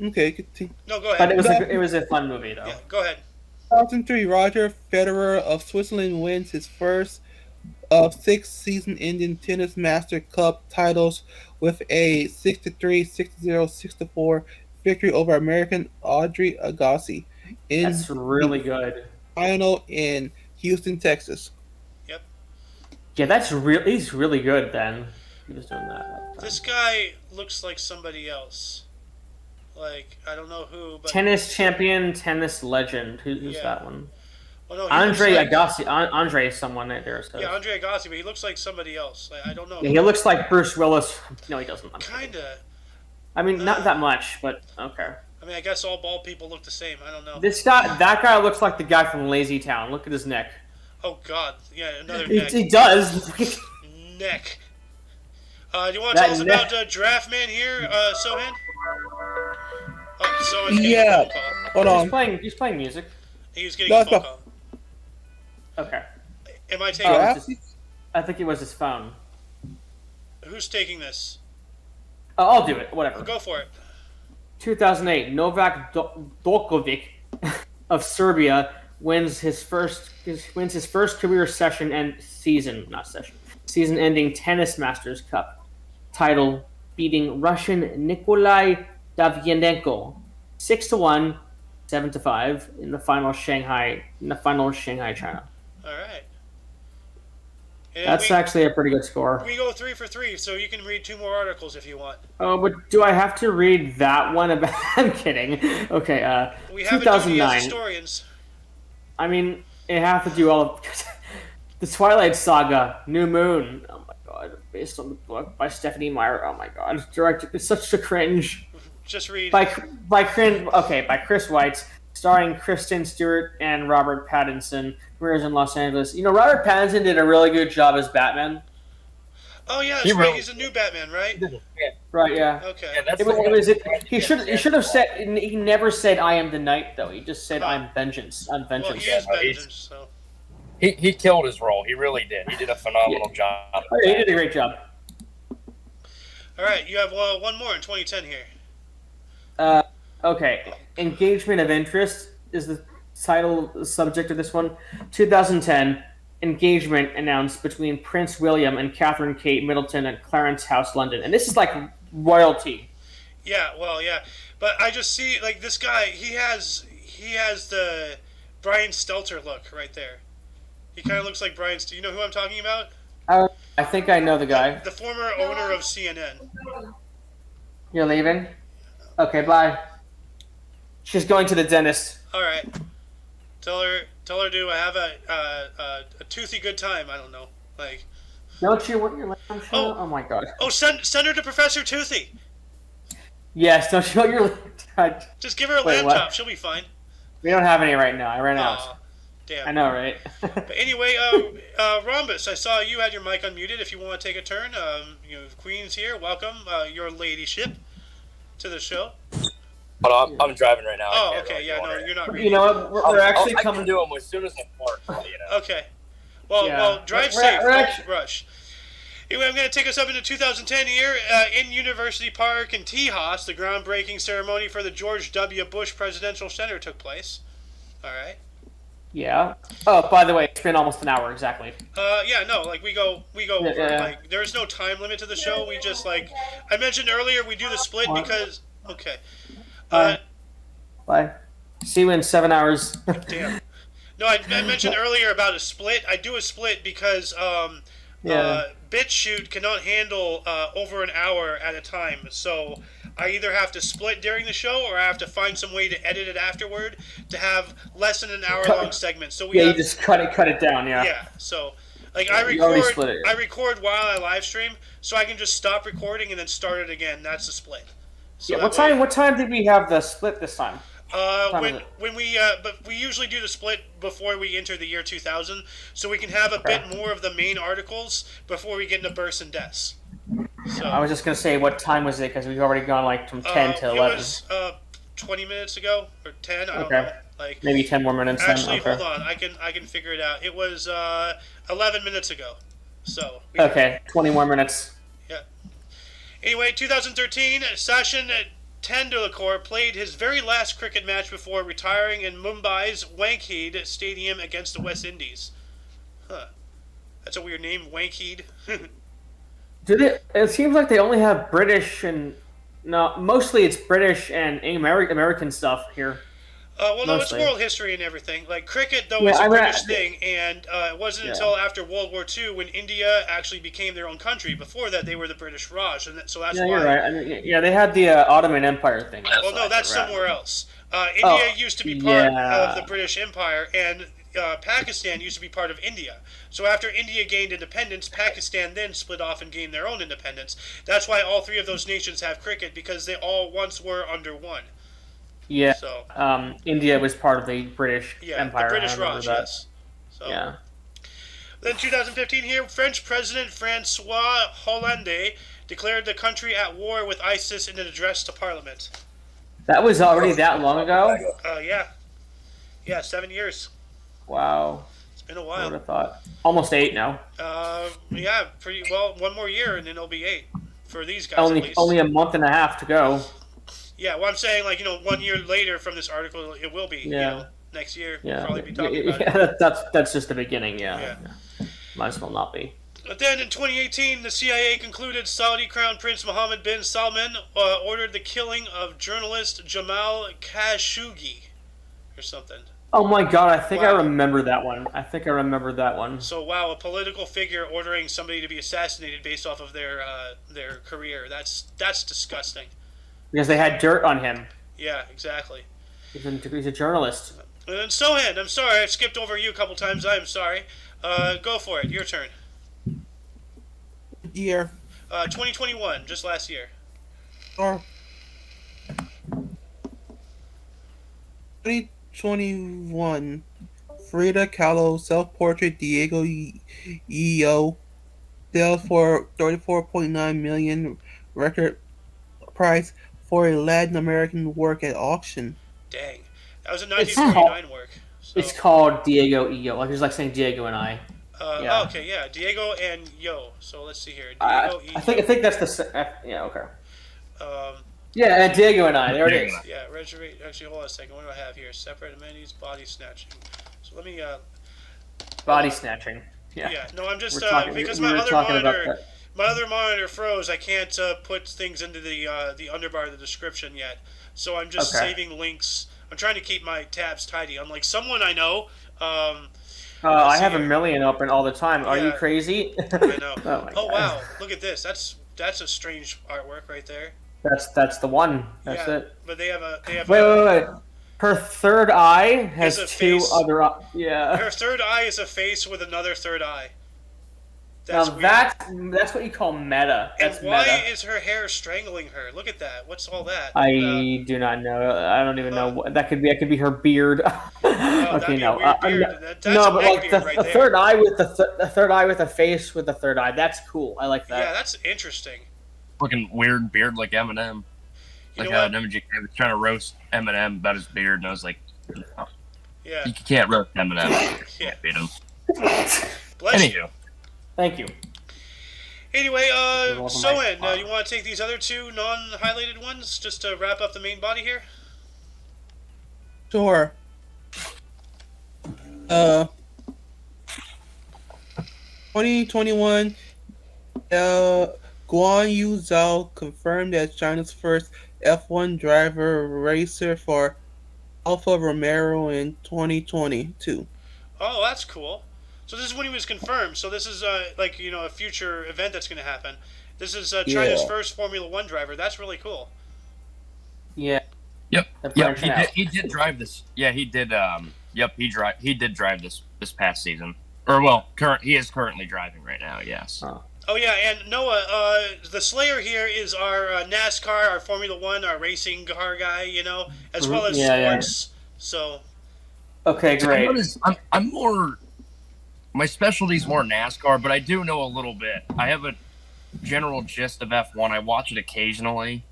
[SPEAKER 4] okay, continue.
[SPEAKER 1] no, go
[SPEAKER 2] But
[SPEAKER 1] ahead.
[SPEAKER 2] it was a fun movie though.
[SPEAKER 1] Yeah, go ahead.
[SPEAKER 4] 2003, Roger Federer of Switzerland wins his first of 6 season-ending Tennis Master Cup titles with a 6-3, 6-0, 6-4 victory over American Audrey Agassi in
[SPEAKER 2] That's really
[SPEAKER 4] the
[SPEAKER 2] good.
[SPEAKER 4] final in Houston, Texas.
[SPEAKER 1] Yep.
[SPEAKER 2] Yeah, he's really good then. He was doing that at the time.
[SPEAKER 1] This guy looks like somebody else. Like, I don't know who, but
[SPEAKER 2] Tennis champion, tennis legend. Who's
[SPEAKER 1] Yeah.
[SPEAKER 2] that one?
[SPEAKER 1] well, no, he
[SPEAKER 2] Andre
[SPEAKER 1] looks like,
[SPEAKER 2] Agassi. Andre is someone right there. So.
[SPEAKER 1] Yeah, Andre Agassi, but he looks like somebody else. Like, I don't know.
[SPEAKER 2] Yeah, he looks like Bruce Willis. No, he doesn't.
[SPEAKER 1] Kinda.
[SPEAKER 2] I mean, not that much, but okay.
[SPEAKER 1] I mean, I guess all bald people look the same. I don't know.
[SPEAKER 2] That guy looks like the guy from Lazy Town. Look at his neck.
[SPEAKER 1] Oh God, yeah, another
[SPEAKER 2] He,
[SPEAKER 1] neck.
[SPEAKER 2] he does.
[SPEAKER 1] Neck. Do you want to
[SPEAKER 2] That
[SPEAKER 1] tell us
[SPEAKER 2] neck.
[SPEAKER 1] about Draft Man here, Sohan? Oh, Sohan's getting
[SPEAKER 4] Yeah.
[SPEAKER 1] a phone call.
[SPEAKER 4] Hold on.
[SPEAKER 2] He's playing music.
[SPEAKER 1] He was getting
[SPEAKER 4] No,
[SPEAKER 1] a
[SPEAKER 4] it's
[SPEAKER 1] phone
[SPEAKER 4] not.
[SPEAKER 1] call.
[SPEAKER 2] Okay.
[SPEAKER 1] Am I taking?
[SPEAKER 4] Draft?
[SPEAKER 2] I think it was his phone.
[SPEAKER 1] Who's taking this?
[SPEAKER 2] I'll do it. Whatever.
[SPEAKER 1] Go for it.
[SPEAKER 2] 2008, Novak Djokovic of Serbia wins his first career season-ending Tennis Masters Cup title, beating Russian Nikolai Davydenko 6-1, 7-5 in the final of Shanghai, China.
[SPEAKER 1] All right. And
[SPEAKER 2] That's actually a pretty good score.
[SPEAKER 1] we go 3 for 3, so you can read 2 more articles if you want.
[SPEAKER 2] Oh, but do I have to read that one about? I'm kidding. Okay,
[SPEAKER 1] We have a duty as
[SPEAKER 2] 2009.
[SPEAKER 1] historians.
[SPEAKER 2] I mean, it have to do all of the Twilight Saga, New Moon. Oh my god, based on the book by Stephanie Meyer. Oh my god, directed. It's such a cringe.
[SPEAKER 1] Just read.
[SPEAKER 2] By Chris Weitz, starring Kristen Stewart and Robert Pattinson. Premieres in Los Angeles. You know, Robert Pattinson did a really good job as Batman.
[SPEAKER 1] Oh yeah, that's right. He's a new Batman, right?
[SPEAKER 2] Right? Yeah.
[SPEAKER 1] Okay.
[SPEAKER 5] Yeah, that's
[SPEAKER 2] He should have said. He never said "I am the night," though. He just said "I'm vengeance." I'm
[SPEAKER 1] Well,
[SPEAKER 2] vengeance.
[SPEAKER 1] he is
[SPEAKER 5] Yeah, he's-
[SPEAKER 1] vengeance, so.
[SPEAKER 5] He killed his role. He really did. He did a phenomenal job.
[SPEAKER 2] Oh, yeah, he did a great job.
[SPEAKER 1] All right, you have one more in 2010 here.
[SPEAKER 2] Okay, engagement of interest is the subject of this one. 2010, engagement announced between Prince William and Catherine Kate Middleton at Clarence House, London, and this is like royalty.
[SPEAKER 1] Yeah, well, yeah, but I just see like this guy. He has the Brian Stelter look right there. He kind of looks like Brian. You know who I'm talking about?
[SPEAKER 2] I think I know the guy.
[SPEAKER 1] The former owner of CNN.
[SPEAKER 2] You're leaving? Okay, bye. She's going to the dentist.
[SPEAKER 1] All right. Tell her to have a toothy good time. I don't know, like.
[SPEAKER 2] Don't you want your lamb shot?
[SPEAKER 1] Oh.
[SPEAKER 2] Oh my god.
[SPEAKER 1] Oh, send her to Professor Toothy.
[SPEAKER 2] Yes, don't you want your lamb?
[SPEAKER 1] Just give her a
[SPEAKER 2] Wait,
[SPEAKER 1] lamb
[SPEAKER 2] what?
[SPEAKER 1] chop. She'll be fine.
[SPEAKER 2] We don't have any right now. I ran out.
[SPEAKER 1] Aw, damn.
[SPEAKER 2] I know, right?
[SPEAKER 1] But anyway, Rhombus, I saw you had your mic unmuted. If you want to take a turn, Queen's here. Welcome, your ladyship, to the show.
[SPEAKER 5] Hold on, I'm driving right now. I
[SPEAKER 1] Oh,
[SPEAKER 5] can't
[SPEAKER 1] okay,
[SPEAKER 5] really
[SPEAKER 1] yeah,
[SPEAKER 5] go
[SPEAKER 1] no,
[SPEAKER 5] on
[SPEAKER 1] you're not
[SPEAKER 2] You
[SPEAKER 1] reading.
[SPEAKER 2] know what? We're actually
[SPEAKER 5] I
[SPEAKER 2] coming.
[SPEAKER 5] can do them as soon as I park. You know.
[SPEAKER 1] Okay. Well,
[SPEAKER 2] Yeah.
[SPEAKER 1] drive
[SPEAKER 2] We're-
[SPEAKER 1] safe.
[SPEAKER 2] we're
[SPEAKER 1] Don't
[SPEAKER 2] actually-
[SPEAKER 1] rush. Anyway, I'm going to take us up into 2010 here. In University Park in Tejas, the groundbreaking ceremony for the George W. Bush Presidential Center took place. All right.
[SPEAKER 2] Yeah. Oh, by the way, it's been almost an hour exactly.
[SPEAKER 1] Yeah, no, like we go,
[SPEAKER 2] Yeah.
[SPEAKER 1] like there's no time limit to the show. We just like I mentioned earlier, we do the split because okay.
[SPEAKER 2] Bye. See you in 7 hours.
[SPEAKER 1] Damn. No, I mentioned earlier about a split. I do a split because BitChute cannot handle over an hour at a time. So I either have to split during the show or I have to find some way to edit it afterward to have less than an hour long segment. So we
[SPEAKER 2] Yeah, you
[SPEAKER 1] have,
[SPEAKER 2] just cut it down. Yeah.
[SPEAKER 1] yeah. So like
[SPEAKER 2] you already split it, yeah.
[SPEAKER 1] I record while I live stream, so I can just stop recording and then start it again. That's the split. So
[SPEAKER 2] Yeah.
[SPEAKER 1] that way-
[SPEAKER 2] What time did we have the split this time? time is
[SPEAKER 1] when we but we usually do the split before we enter the year 2000, so we can have a bit more of the main articles before we get into births and deaths. So
[SPEAKER 2] I was just gonna say, what time was it? Because we've already gone like from 10 to 11.
[SPEAKER 1] It was 20 minutes ago or 10. I don't
[SPEAKER 2] Okay.
[SPEAKER 1] know. Like
[SPEAKER 2] Maybe 10 more minutes.
[SPEAKER 1] actually,
[SPEAKER 2] then.
[SPEAKER 1] hold on. I can figure it out. It was 11 minutes ago. So
[SPEAKER 2] Okay, 20 more minutes.
[SPEAKER 1] yeah. Anyway, 2013, Sachin Tendulkar played his very last cricket match before retiring in Mumbai's Wankhede Stadium against the West Indies. Huh. That's a weird name, Wankhede.
[SPEAKER 2] It seems like they only have British and no, mostly it's British and American stuff here.
[SPEAKER 1] Well, no, it's
[SPEAKER 2] Mostly.
[SPEAKER 1] world history and everything. Like cricket, though,
[SPEAKER 2] Yeah,
[SPEAKER 1] is a
[SPEAKER 2] I mean,
[SPEAKER 1] British thing, and it wasn't
[SPEAKER 2] Yeah.
[SPEAKER 1] until after World War II when India actually became their own country. Before that, they were the British Raj, and so that's
[SPEAKER 2] Yeah,
[SPEAKER 1] why.
[SPEAKER 2] you're right. I mean, yeah, they had the Ottoman Empire thing.
[SPEAKER 1] Well, no, that's somewhere else. India
[SPEAKER 2] Oh,
[SPEAKER 1] used to be part
[SPEAKER 2] yeah.
[SPEAKER 1] of the British Empire, and Pakistan used to be part of India. So after India gained independence, Pakistan then split off and gained their own independence. That's why all three of those nations have cricket, because they all once were under one.
[SPEAKER 2] Yeah.
[SPEAKER 1] So
[SPEAKER 2] India was part of the British
[SPEAKER 1] yeah,
[SPEAKER 2] Empire.
[SPEAKER 1] the British
[SPEAKER 2] I remember
[SPEAKER 1] Raj,
[SPEAKER 2] that.
[SPEAKER 1] yes. So
[SPEAKER 2] Yeah.
[SPEAKER 1] then 2015 here, French President Francois Hollande declared the country at war with ISIS in an address to Parliament.
[SPEAKER 2] That was already that long ago?
[SPEAKER 1] Yeah. Yeah, 7 years.
[SPEAKER 2] Wow.
[SPEAKER 1] It's been a
[SPEAKER 2] I would
[SPEAKER 1] while.
[SPEAKER 2] have thought. Almost 8 now.
[SPEAKER 1] Yeah, pretty well. One more year, and then it'll be 8 for these guys at least.
[SPEAKER 2] Only a month and a half to go.
[SPEAKER 1] Yeah, well, I'm saying 1 year later from this article, it will be.
[SPEAKER 2] Yeah.
[SPEAKER 1] Next year,
[SPEAKER 2] Yeah.
[SPEAKER 1] we'll probably be talking about it.
[SPEAKER 2] Yeah, that's just the beginning. Yeah.
[SPEAKER 1] Yeah.
[SPEAKER 2] Might as well not be.
[SPEAKER 1] But then in 2018, the CIA concluded Saudi Crown Prince Mohammed bin Salman ordered the killing of journalist Jamal Khashoggi or something.
[SPEAKER 2] Oh my god, I think I
[SPEAKER 1] Wow.
[SPEAKER 2] remember that one.
[SPEAKER 1] So wow, a political figure ordering somebody to be assassinated based off of their career. That's disgusting.
[SPEAKER 2] Because they had dirt on him.
[SPEAKER 1] Yeah, exactly.
[SPEAKER 2] He's a journalist.
[SPEAKER 1] And then Sohan, I'm sorry, I skipped over you a couple times. I'm sorry. Go for it. Your turn.
[SPEAKER 4] Year
[SPEAKER 1] 2021, just last year.
[SPEAKER 4] or 2021, Frida Kahlo self-portrait Diego Yeo sells for 34.9 million, record price for a Latin American work at auction.
[SPEAKER 1] Dang, that was a
[SPEAKER 2] It's
[SPEAKER 1] 1949 work. So,
[SPEAKER 2] It's called Diego Eo. Like it's like saying Diego and I. Yeah.
[SPEAKER 1] Okay, yeah, Diego and Yo. So let's see here.
[SPEAKER 2] I
[SPEAKER 1] Diego,
[SPEAKER 2] I think that's the yeah, okay.
[SPEAKER 1] Um,
[SPEAKER 2] Yeah, Diego and I. There it is.
[SPEAKER 1] yeah, reservation. Actually, hold on a second. What do I have here? Separate amenities, body snatching. So let me.
[SPEAKER 2] Body snatching.
[SPEAKER 1] Yeah.
[SPEAKER 2] Yeah.
[SPEAKER 1] No, I'm just
[SPEAKER 2] We're talking-
[SPEAKER 1] because
[SPEAKER 2] we
[SPEAKER 1] my
[SPEAKER 2] were
[SPEAKER 1] other
[SPEAKER 2] talking about
[SPEAKER 1] monitor,
[SPEAKER 2] that.
[SPEAKER 1] my other monitor froze. I can't put things into the underbar of the description yet. So I'm just
[SPEAKER 2] Okay.
[SPEAKER 1] saving links. I'm trying to keep my tabs tidy. Unlike someone I know.
[SPEAKER 2] I
[SPEAKER 1] see
[SPEAKER 2] have a
[SPEAKER 1] here.
[SPEAKER 2] million open all the time. Are you
[SPEAKER 1] Yeah.
[SPEAKER 2] crazy?
[SPEAKER 1] I know.
[SPEAKER 2] Oh my
[SPEAKER 1] Oh
[SPEAKER 2] God.
[SPEAKER 1] wow! Look at this. That's a strange artwork right there.
[SPEAKER 2] That's the one. That's
[SPEAKER 1] yeah,
[SPEAKER 2] it.
[SPEAKER 1] But they have
[SPEAKER 2] Wait. Her third eye has
[SPEAKER 1] a
[SPEAKER 2] two
[SPEAKER 1] face.
[SPEAKER 2] other. Yeah.
[SPEAKER 1] Her third eye is a face with another third eye.
[SPEAKER 2] Now
[SPEAKER 1] Weird.
[SPEAKER 2] that's what you call meta. That's
[SPEAKER 1] And why
[SPEAKER 2] meta.
[SPEAKER 1] is her hair strangling her? Look at that. What's all that?
[SPEAKER 2] I do not know. I don't even know. That could be her beard.
[SPEAKER 1] that'd
[SPEAKER 2] Okay,
[SPEAKER 1] be
[SPEAKER 2] no.
[SPEAKER 1] a weird beard.
[SPEAKER 2] No,
[SPEAKER 1] That's
[SPEAKER 2] no,
[SPEAKER 1] a
[SPEAKER 2] but
[SPEAKER 1] neck
[SPEAKER 2] like
[SPEAKER 1] beard
[SPEAKER 2] the,
[SPEAKER 1] right
[SPEAKER 2] the
[SPEAKER 1] there.
[SPEAKER 2] third eye with the third eye with a face with the third eye. That's cool. I like
[SPEAKER 1] Yeah,
[SPEAKER 2] that.
[SPEAKER 1] that's interesting.
[SPEAKER 5] Fucking weird beard like Eminem.
[SPEAKER 1] You
[SPEAKER 5] Like
[SPEAKER 1] know what?
[SPEAKER 5] I was trying to roast Eminem about his beard, and I was like, oh,
[SPEAKER 1] Yeah.
[SPEAKER 5] you can't roast Eminem. You
[SPEAKER 1] Yeah.
[SPEAKER 5] can't beat him.
[SPEAKER 1] Bless you.
[SPEAKER 5] Anywho,
[SPEAKER 2] Thank you.
[SPEAKER 1] Anyway,
[SPEAKER 2] welcome
[SPEAKER 1] Soen,
[SPEAKER 2] back.
[SPEAKER 1] you want to take these other two non-highlighted ones just to wrap up the main body here?
[SPEAKER 4] Sure. 2021, Guan Yu Zhao confirmed as China's first F1 driver racer for Alfa Romeo in 2022.
[SPEAKER 1] Oh, that's cool. So this is when he was confirmed. So this is a future event that's going to happen. This is China's
[SPEAKER 4] Yeah.
[SPEAKER 1] first Formula One driver. That's really cool.
[SPEAKER 2] Yeah.
[SPEAKER 5] yep,
[SPEAKER 2] They're
[SPEAKER 5] yep.
[SPEAKER 2] branching out.
[SPEAKER 5] He did drive this. Yeah, he did. Yep, he did drive this past season. Or well, he is currently driving right now. Yes.
[SPEAKER 1] Oh yeah, and Noah, the Slayer here is our NASCAR, our Formula One, our racing car guy. As well as
[SPEAKER 2] Yeah, yeah.
[SPEAKER 1] sports. So
[SPEAKER 2] Okay, great.
[SPEAKER 5] I'm more. My specialty's more NASCAR, but I do know a little bit. I have a general gist of F1. I watch it occasionally.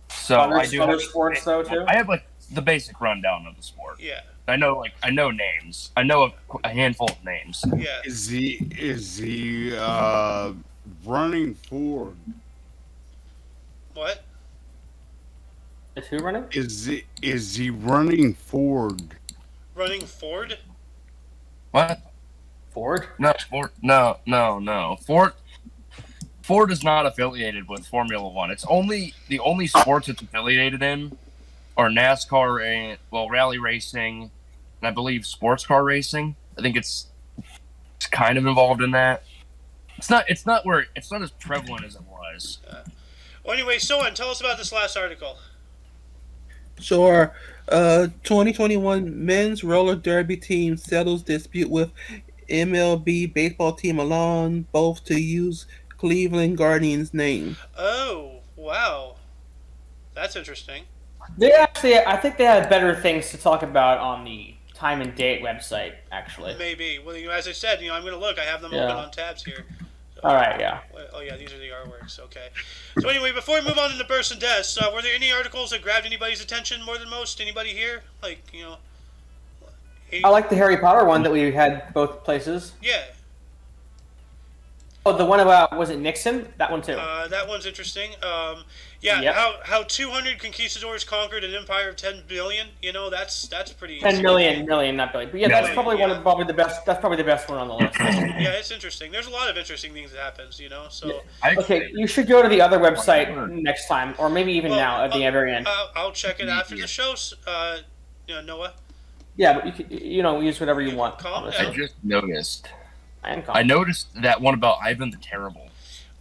[SPEAKER 5] So I do.
[SPEAKER 2] Other sports though too.
[SPEAKER 5] I have the basic rundown of the sport.
[SPEAKER 1] Yeah.
[SPEAKER 5] I know names. I know a handful of names.
[SPEAKER 1] Yeah.
[SPEAKER 3] Is he running forward?
[SPEAKER 1] What?
[SPEAKER 2] Is who running?
[SPEAKER 3] Is he running forward?
[SPEAKER 1] Running Ford?
[SPEAKER 5] What?
[SPEAKER 2] Ford?
[SPEAKER 5] No, Ford. No. Ford is not affiliated with Formula One. It's the only sports it's affiliated in are NASCAR and rally racing, and I believe sports car racing. I think it's kind of involved in that. It's not as prevalent as it was.
[SPEAKER 1] Well, anyway, Soen, tell us about this last article.
[SPEAKER 4] Sure. 2021 men's roller derby team settles dispute with MLB baseball team Alon, both to use Cleveland Guardians name.
[SPEAKER 1] Oh, wow. That's interesting.
[SPEAKER 2] I think they have better things to talk about on the time and date website, actually.
[SPEAKER 1] Maybe. Well, as I said, I'm going to look. I have them open on tabs here. So,
[SPEAKER 2] all right, yeah.
[SPEAKER 1] Oh, yeah, these are the artworks. Okay. So anyway, before we move on to the bursts and deaths, were there any articles that grabbed anybody's attention more than most? Anybody here?
[SPEAKER 2] I like the Harry Potter one that we had both places.
[SPEAKER 1] Yeah.
[SPEAKER 2] Oh, the one about, was it Nixon? That one too.
[SPEAKER 1] That one's interesting.
[SPEAKER 2] Yep.
[SPEAKER 1] How 200 conquistadors conquered an empire of 10 billion. That's pretty.
[SPEAKER 2] 10 million, not billion. But yeah, that's probably the best. That's probably the best one on the list.
[SPEAKER 1] Yeah, it's interesting. There's a lot of interesting things that happens. So.
[SPEAKER 2] Okay, you should go to the other website next time, or maybe even now at the very end.
[SPEAKER 1] I'll check it after the show. Noah.
[SPEAKER 2] Yeah, but you could, use whatever you want.
[SPEAKER 5] I just noticed. I noticed that one about Ivan the Terrible.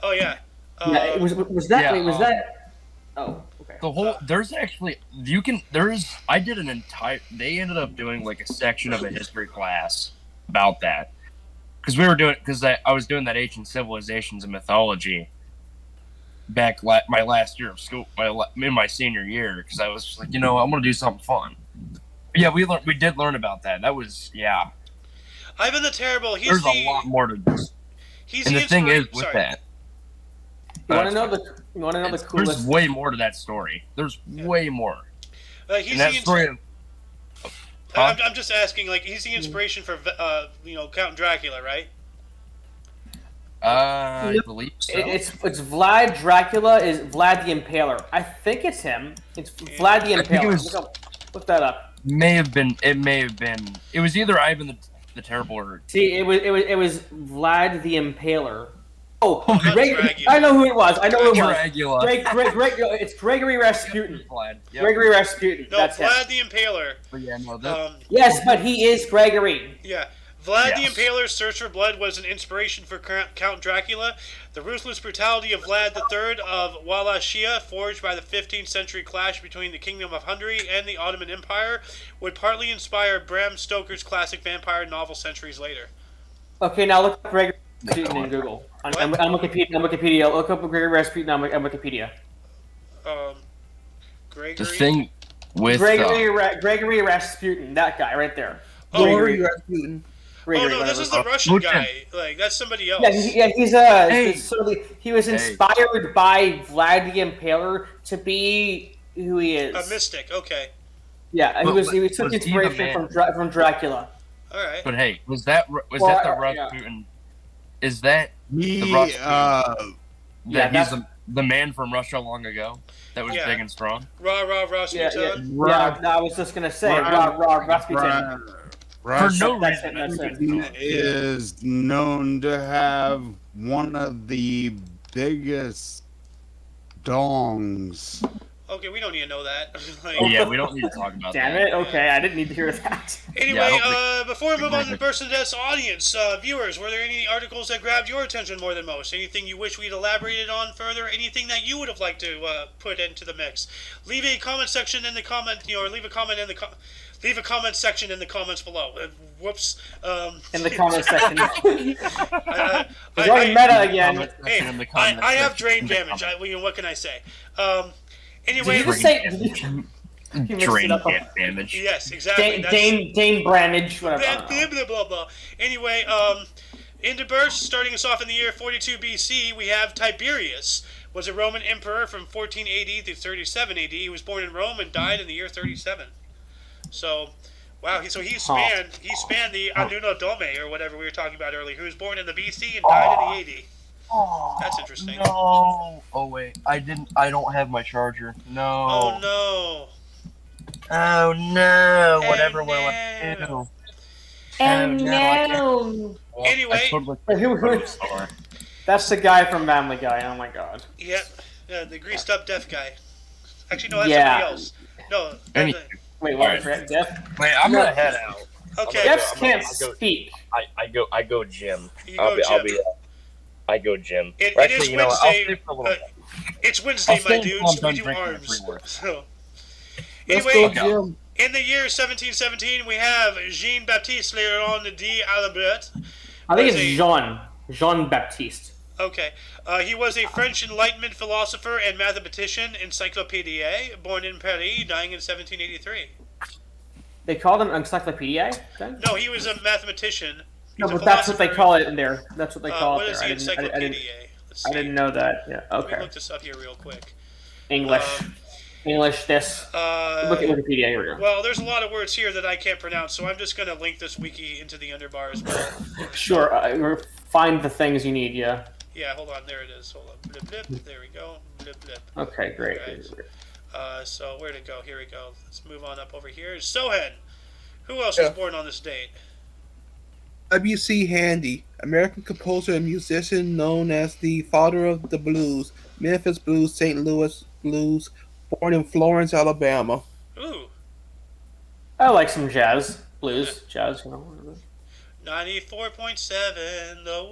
[SPEAKER 1] Oh yeah.
[SPEAKER 2] Yeah, was that? Wait, was that? Oh, okay.
[SPEAKER 5] The whole I did an entire. They ended up doing like a section of a history class about that because I was doing that ancient civilizations and mythology back my last year of school, in my senior year, because I was just like, I'm gonna do something fun. But yeah, we did learn about that. That was
[SPEAKER 1] Ivan the Terrible.
[SPEAKER 5] There's a lot more to this. And the thing is with that.
[SPEAKER 2] You want to know the coolest?
[SPEAKER 5] There's way more to that story. There's way more.
[SPEAKER 1] He's
[SPEAKER 5] that story.
[SPEAKER 1] I'm just asking. He's the inspiration for Count Dracula, right?
[SPEAKER 5] I believe so.
[SPEAKER 2] It's Vlad Dracula is Vlad the Impaler. I think it's him. It's Vlad the Impaler. Look that up.
[SPEAKER 5] It may have been. It was either Ivan the Terrible or.
[SPEAKER 2] See, it was Vlad the Impaler. Oh, I know who it was.
[SPEAKER 5] Dracula.
[SPEAKER 2] It's Gregory Rasputin.
[SPEAKER 5] Yep.
[SPEAKER 2] Gregory Rasputin.
[SPEAKER 1] No,
[SPEAKER 2] that's
[SPEAKER 1] Vlad
[SPEAKER 2] him.
[SPEAKER 1] the Impaler.
[SPEAKER 5] But yeah, no,
[SPEAKER 2] yes, but he is Gregory.
[SPEAKER 1] Yeah. Vlad the Impaler's search for blood was an inspiration for Count Dracula. The ruthless brutality of Vlad III of Wallachia, forged by the 15th century clash between the Kingdom of Hungary and the Ottoman Empire, would partly inspire Bram Stoker's classic vampire novel centuries later.
[SPEAKER 2] Okay, now look up Gregory Rasputin in Google. On Wikipedia. Look up Gregory Rasputin on Wikipedia.
[SPEAKER 1] Gregory?
[SPEAKER 5] The thing with...
[SPEAKER 2] Gregory Rasputin, that guy right there.
[SPEAKER 4] Gregory Rasputin.
[SPEAKER 1] This is the Russian guy. That's somebody else.
[SPEAKER 2] Yeah, he was inspired by Vlad the Impaler to be who he is.
[SPEAKER 1] A mystic, okay.
[SPEAKER 2] Yeah, he took inspiration from Dracula.
[SPEAKER 1] All right.
[SPEAKER 5] But hey, was that the Rasputin? Yeah. Is that the Rasputin? He's the man from Russia long ago that was big and strong?
[SPEAKER 1] Rasputin.
[SPEAKER 2] Yeah, I was just gonna say Rasputin.
[SPEAKER 5] For no reason,
[SPEAKER 3] is known to have one of the biggest dongs.
[SPEAKER 1] Okay, we don't need to know that.
[SPEAKER 5] Yeah, we don't need to talk about that.
[SPEAKER 2] Damn it! Okay, I didn't need to hear that.
[SPEAKER 1] Anyway, before we move on to the Burst of Death's audience, viewers, were there any articles that grabbed your attention more than most? Anything you wish we'd elaborated on further? Anything that you would have liked to put into the mix? Leave a comment section in the comment, or leave a comment in the leave a comment section in the comments below. Whoops.
[SPEAKER 2] In the comment section.
[SPEAKER 1] I
[SPEAKER 2] meta again.
[SPEAKER 1] Hey, I have drain damage. What can I say? Anyway,
[SPEAKER 2] did you just say
[SPEAKER 5] drain damage?
[SPEAKER 1] Yes, exactly.
[SPEAKER 2] Dane Bramage, whatever.
[SPEAKER 1] Blah, blah, blah. Anyway, into bursts, starting us off in the year 42 BC, we have Tiberius. Was a Roman emperor from 14 AD to 37 AD. He was born in Rome and died in the year 37. So, wow. He spanned the Anuno Dome or whatever we were talking about earlier. Who was born in the BC and died in the 80. That's interesting.
[SPEAKER 5] No. Oh wait, I don't have my charger. No.
[SPEAKER 1] Oh no.
[SPEAKER 5] Oh no.
[SPEAKER 1] Oh,
[SPEAKER 5] Whatever will
[SPEAKER 1] no.
[SPEAKER 5] I do?
[SPEAKER 2] Oh
[SPEAKER 5] no. Well,
[SPEAKER 1] Anyway.
[SPEAKER 5] I totally
[SPEAKER 2] That's the guy from Family Guy. Oh my god.
[SPEAKER 1] Yep. The greased up deaf guy. Actually, no, that's
[SPEAKER 2] Yeah.
[SPEAKER 1] somebody else. No.
[SPEAKER 2] Wait, what? Deaf?
[SPEAKER 5] Wait, I'm gonna head out.
[SPEAKER 1] Okay.
[SPEAKER 2] Deafs
[SPEAKER 6] I'm
[SPEAKER 2] can't
[SPEAKER 6] gonna go-
[SPEAKER 2] speak.
[SPEAKER 6] I go gym.
[SPEAKER 1] You go, Jim.
[SPEAKER 6] I go gym.
[SPEAKER 1] It
[SPEAKER 6] Actually,
[SPEAKER 1] is
[SPEAKER 6] you know what,
[SPEAKER 1] Wednesday.
[SPEAKER 6] I'll stay for a little bit.
[SPEAKER 1] It's Wednesday,
[SPEAKER 5] I'll
[SPEAKER 1] my
[SPEAKER 5] stay
[SPEAKER 1] dudes.
[SPEAKER 5] until I'm
[SPEAKER 1] We
[SPEAKER 5] done
[SPEAKER 1] do
[SPEAKER 5] drinking
[SPEAKER 1] arms.
[SPEAKER 5] before work.
[SPEAKER 1] So,
[SPEAKER 4] Let's
[SPEAKER 1] anyway,
[SPEAKER 4] go, Jim.
[SPEAKER 1] in the year 1717, we have Jean-Baptiste Léon d'Alembert.
[SPEAKER 2] I think
[SPEAKER 1] Was
[SPEAKER 2] it's Jean Baptiste.
[SPEAKER 1] Okay. He was a French Enlightenment philosopher and mathematician, encyclopédie, born in Paris, dying in 1783.
[SPEAKER 2] They called him Encyclopedia then?
[SPEAKER 1] No, he was a mathematician.
[SPEAKER 2] No,
[SPEAKER 1] He's a
[SPEAKER 2] but that's what they
[SPEAKER 1] philosopher.
[SPEAKER 2] call it in there. That's what they call
[SPEAKER 1] What
[SPEAKER 2] it
[SPEAKER 1] is
[SPEAKER 2] there.
[SPEAKER 1] the encyclopédie? Let's see.
[SPEAKER 2] I didn't know that. Yeah.
[SPEAKER 1] Let me
[SPEAKER 2] Okay.
[SPEAKER 1] look this up here real quick.
[SPEAKER 2] English. English. This. Look at Wikipedia. Here we go.
[SPEAKER 1] Well, there's a lot of words here that I can't pronounce, so I'm just going to link this wiki into the underbar as well.
[SPEAKER 2] Sure. Find the things you need. Yeah.
[SPEAKER 1] Yeah, hold on. There it is. Hold on. Blip, blip. There we go. Blip, blip.
[SPEAKER 2] Okay. Great.
[SPEAKER 1] Right. So where'd it go? Here we go. Let's move on up over here. Sohen. Who else was born on this date?
[SPEAKER 4] W.C. Handy, American composer and musician known as the father of the blues, Memphis Blues, St. Louis Blues, born in Florence, Alabama.
[SPEAKER 1] Ooh.
[SPEAKER 2] I like some jazz, blues, jazz. You know.
[SPEAKER 1] 94.7 The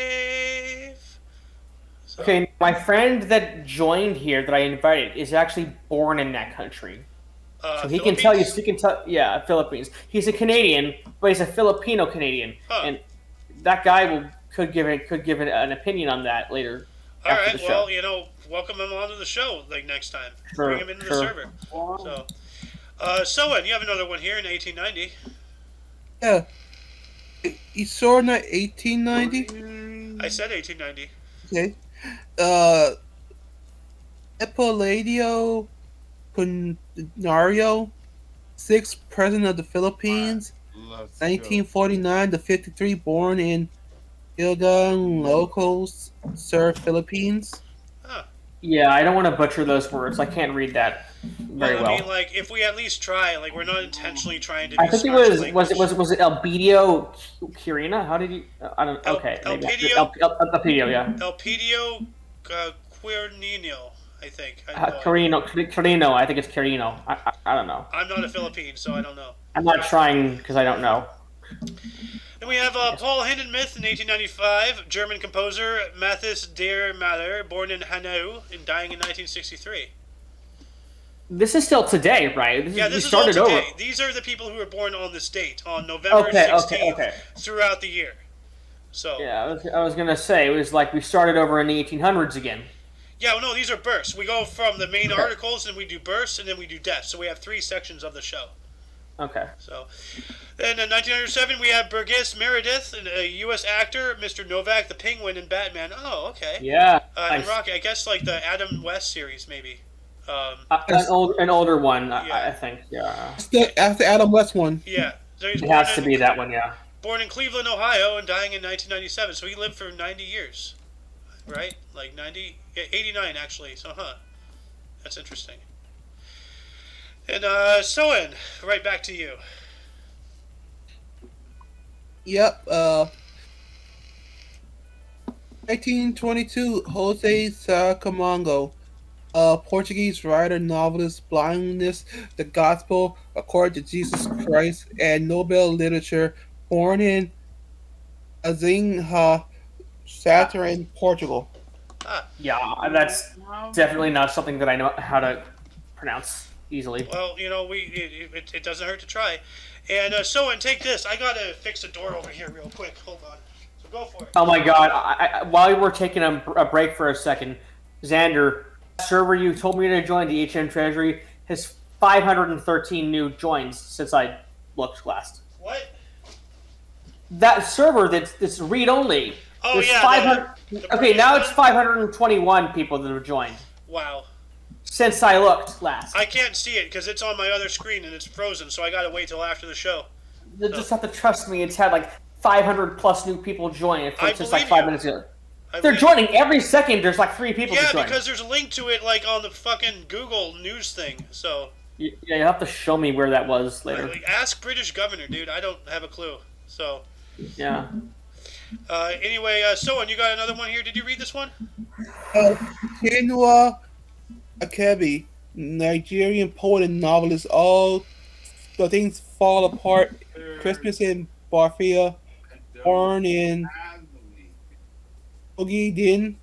[SPEAKER 1] Wave. So,
[SPEAKER 2] Okay, my friend that joined here that I invited is actually born in that country. So he can tell you.
[SPEAKER 1] Philippines?
[SPEAKER 2] He can tell. Yeah, Philippines. He's a Canadian, but he's a Filipino Canadian,
[SPEAKER 1] Huh.
[SPEAKER 2] and that guy could give an opinion on that later.
[SPEAKER 1] All
[SPEAKER 2] after
[SPEAKER 1] right.
[SPEAKER 2] the show.
[SPEAKER 1] Well, welcome him onto the show like next time.
[SPEAKER 2] Sure,
[SPEAKER 1] Bring him into the
[SPEAKER 2] sure.
[SPEAKER 1] server. So, Sohen, you have another one here in 1890.
[SPEAKER 4] Yeah. He saw in 1890.
[SPEAKER 1] I said 1890.
[SPEAKER 4] Okay. Epoladio Punario, 6th President of the Philippines, 1949 to 53, born in Ilocos Sur, Philippines.
[SPEAKER 1] Huh.
[SPEAKER 2] Yeah, I don't want to butcher those words. I can't read that very well.
[SPEAKER 1] I mean, like, if we at least try, like, we're not intentionally trying to be
[SPEAKER 2] I think it was it Elpidio Quirina? How did you? I don't. Okay. maybe.
[SPEAKER 1] Elpidio?
[SPEAKER 2] Elpidio, yeah.
[SPEAKER 1] Elpidio Quirnino, I think.
[SPEAKER 2] Quirino. I think it's Quirino. I don't know.
[SPEAKER 1] I'm not a Philippine, so I don't know.
[SPEAKER 2] I'm not trying because I don't know.
[SPEAKER 1] Then we have Paul Hindemith in 1895, German composer Mathis der Maler, born in Hanau and dying in 1963.
[SPEAKER 2] This is still today, right?
[SPEAKER 1] Yeah,
[SPEAKER 2] we
[SPEAKER 1] this is all
[SPEAKER 2] started
[SPEAKER 1] today.
[SPEAKER 2] over.
[SPEAKER 1] These are the people who were born on this date, on November
[SPEAKER 2] Okay,
[SPEAKER 1] 16th,
[SPEAKER 2] okay.
[SPEAKER 1] throughout the year. So
[SPEAKER 2] Yeah, I was gonna say it was like we started over in the 1800s again.
[SPEAKER 1] yeah, well, no, these are bursts. We go from the main articles, and we do bursts, and then we do deaths. So we have 3 sections of the show.
[SPEAKER 2] Okay.
[SPEAKER 1] So, then in 1907, we have Burgess Meredith, a U.S. actor, Mr. Novak the Penguin in Batman. Oh, okay.
[SPEAKER 2] Yeah.
[SPEAKER 1] And
[SPEAKER 2] nice.
[SPEAKER 1] Rocky, I guess like the Adam West series, maybe.
[SPEAKER 2] An older one,
[SPEAKER 1] Yeah.
[SPEAKER 2] I think. Yeah.
[SPEAKER 4] After Adam West one.
[SPEAKER 1] Yeah. So he's
[SPEAKER 2] It has to be that one, yeah.
[SPEAKER 1] born in Cleveland, Ohio, and dying in 1997. So he lived for 90 years, right? Like 89 actually. So, that's interesting. And Soen, right back to you.
[SPEAKER 4] Yep. 1922, Jose Saramago, Portuguese writer, novelist, blindness, the gospel, according to Jesus Christ, and Nobel literature, born in Azinha, Saturn, Portugal.
[SPEAKER 2] Yeah, that's definitely not something that I know how to pronounce easily.
[SPEAKER 1] Well, it doesn't hurt to try. And Soen, take this. I gotta fix the door over here real quick. Hold on. So go for it.
[SPEAKER 2] Oh my god, while we're taking a break for a second, Xander, server you told me to join, the HM Treasury, has 513 new joins since I looked last.
[SPEAKER 1] What?
[SPEAKER 2] That server that's read-only.
[SPEAKER 1] Oh,
[SPEAKER 2] there's
[SPEAKER 1] yeah,
[SPEAKER 2] 500,
[SPEAKER 1] the
[SPEAKER 2] okay, now
[SPEAKER 1] previous
[SPEAKER 2] it's
[SPEAKER 1] one?
[SPEAKER 2] 521 people that have joined.
[SPEAKER 1] Wow.
[SPEAKER 2] since I looked last.
[SPEAKER 1] I can't see it because it's on my other screen and it's frozen, so I gotta wait till after the show.
[SPEAKER 2] You just have to trust me. It's had like 500 plus new people join it
[SPEAKER 1] I
[SPEAKER 2] just like
[SPEAKER 1] believe
[SPEAKER 2] 5
[SPEAKER 1] you.
[SPEAKER 2] minutes ago.
[SPEAKER 1] I
[SPEAKER 2] They're
[SPEAKER 1] believe-
[SPEAKER 2] joining every second. There's like 3 people
[SPEAKER 1] Yeah,
[SPEAKER 2] to join.
[SPEAKER 1] because there's a link to it like on the fucking Google News thing. So
[SPEAKER 2] Yeah, you'll have to show me where that was later.
[SPEAKER 1] like, ask British governor, dude. I don't have a clue. So
[SPEAKER 2] Yeah.
[SPEAKER 1] anyway, Sohan, you got another one here. Did you read this one?
[SPEAKER 4] Chinua Achebe, Nigerian poet and novelist. All the things fall apart. Christmas in Barfia, born in Ogidin.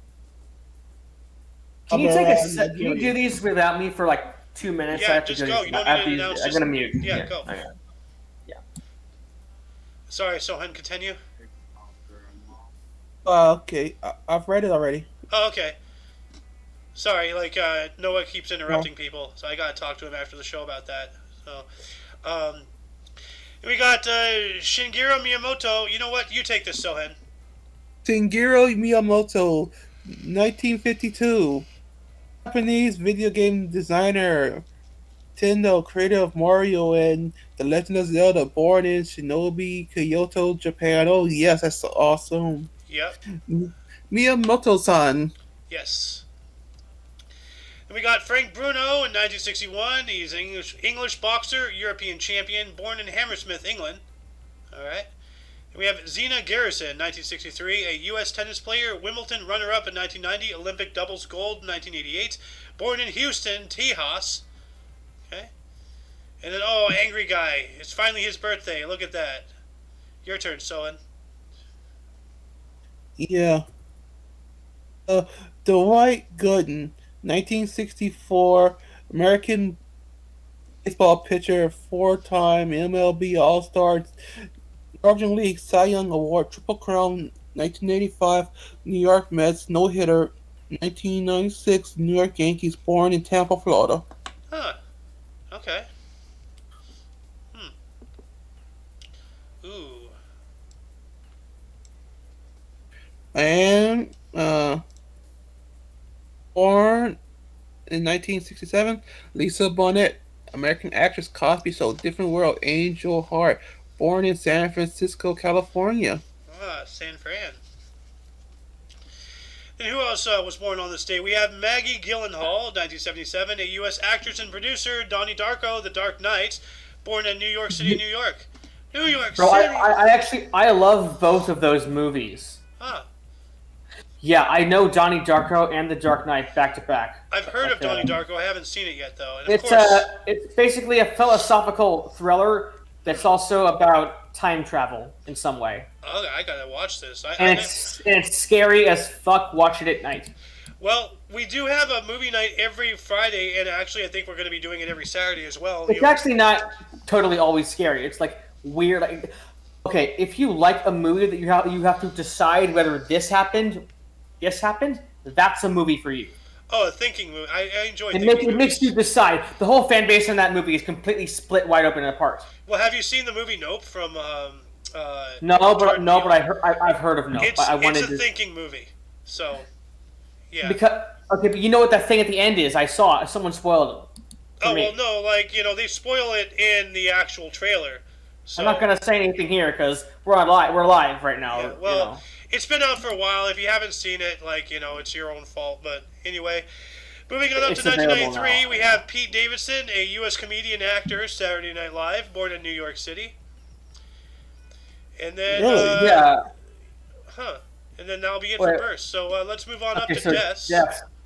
[SPEAKER 2] Can you take a sec? Can you do these without me for like 2 minutes?
[SPEAKER 1] Yeah,
[SPEAKER 2] I have to
[SPEAKER 1] just
[SPEAKER 2] do
[SPEAKER 1] go.
[SPEAKER 2] these.
[SPEAKER 1] You don't
[SPEAKER 2] I have
[SPEAKER 1] need to
[SPEAKER 2] to-
[SPEAKER 1] announce
[SPEAKER 2] I'm
[SPEAKER 1] this.
[SPEAKER 2] gonna mute.
[SPEAKER 1] Yeah, go.
[SPEAKER 2] Okay.
[SPEAKER 1] Sorry, Sohan, continue.
[SPEAKER 4] Okay, I've read it already.
[SPEAKER 1] Oh, okay. Sorry, like Noah keeps interrupting people, so I gotta talk to him after the show about that. So, we got Shigeru Miyamoto. You know what? You take this, Sohan.
[SPEAKER 4] Shigeru Miyamoto, 1952. Japanese video game designer, Nintendo, creator of Mario and The Legend of Zelda, born in Shinobi, Kyoto, Japan. Oh yes, that's awesome.
[SPEAKER 1] Yep.
[SPEAKER 4] Miyamoto-san.
[SPEAKER 1] Yes. Then we got Frank Bruno in 1961. He's an English boxer, European champion, born in Hammersmith, England. All right. We have Zena Garrison, 1963, a U.S. tennis player, Wimbledon runner-up in 1990, Olympic doubles gold in 1988, born in Houston, Tejas. Okay. And then, angry guy. It's finally his birthday. Look at that. Your turn, Sohan.
[SPEAKER 4] Yeah. Dwight Gooden, 1964, American baseball pitcher, 4-time MLB All-Star, Northern League Cy Young Award, Triple Crown, 1985, New York Mets, no-hitter, 1996, New York Yankees, born in Tampa, Florida.
[SPEAKER 1] Huh. Okay. Ooh.
[SPEAKER 4] And born in 1967, Lisa Bonet, American actress, Cosby Show, Different World, Angel Heart, born in San Francisco, California.
[SPEAKER 1] San Fran. And who else was born on this day? We have Maggie Gyllenhaal, 1977, a U.S. actress and producer. Donnie Darko, The Dark Knight, born in New York City, New York. New York
[SPEAKER 2] Bro,
[SPEAKER 1] City!
[SPEAKER 2] I love both of those movies.
[SPEAKER 1] Huh.
[SPEAKER 2] Yeah, I know Donnie Darko and The Dark Knight back to back.
[SPEAKER 1] I've heard of Donnie Darko. I haven't seen it yet, though. And of
[SPEAKER 2] It's
[SPEAKER 1] course,
[SPEAKER 2] it's basically a philosophical thriller that's also about time travel in some way,
[SPEAKER 1] I gotta watch this.
[SPEAKER 2] and it's scary as fuck. Watch it at night.
[SPEAKER 1] Well, we do have a movie night every Friday, and actually, I think we're going to be doing it every Saturday as well.
[SPEAKER 2] It's actually not totally always scary. It's like weird. Like, okay, if you like a movie that you have to decide whether this happened, that's a movie for you.
[SPEAKER 1] Oh, a thinking movie. I enjoy
[SPEAKER 2] It
[SPEAKER 1] thinking movies.
[SPEAKER 2] makes you decide. The whole fan base on that movie is completely split wide open and apart.
[SPEAKER 1] Well, have you seen the movie Nope from?
[SPEAKER 2] No,
[SPEAKER 1] Jordan
[SPEAKER 2] but
[SPEAKER 1] Peele?
[SPEAKER 2] I've heard of Nope.
[SPEAKER 1] It's a thinking movie. So, yeah.
[SPEAKER 2] But you know what that thing at the end is? I saw it. Someone spoiled it.
[SPEAKER 1] Oh well, no, like they spoil it in the actual trailer. So,
[SPEAKER 2] I'm not gonna say anything here because we're live right now.
[SPEAKER 1] Yeah, well, it's been out for a while. If you haven't seen it, it's your own fault. But anyway, moving on up to 1993, we have Pete Davidson, a U.S. comedian, actor, Saturday Night Live, born in New York City. And then, and then that'll be it for Burst. So let's move on up to Deaths.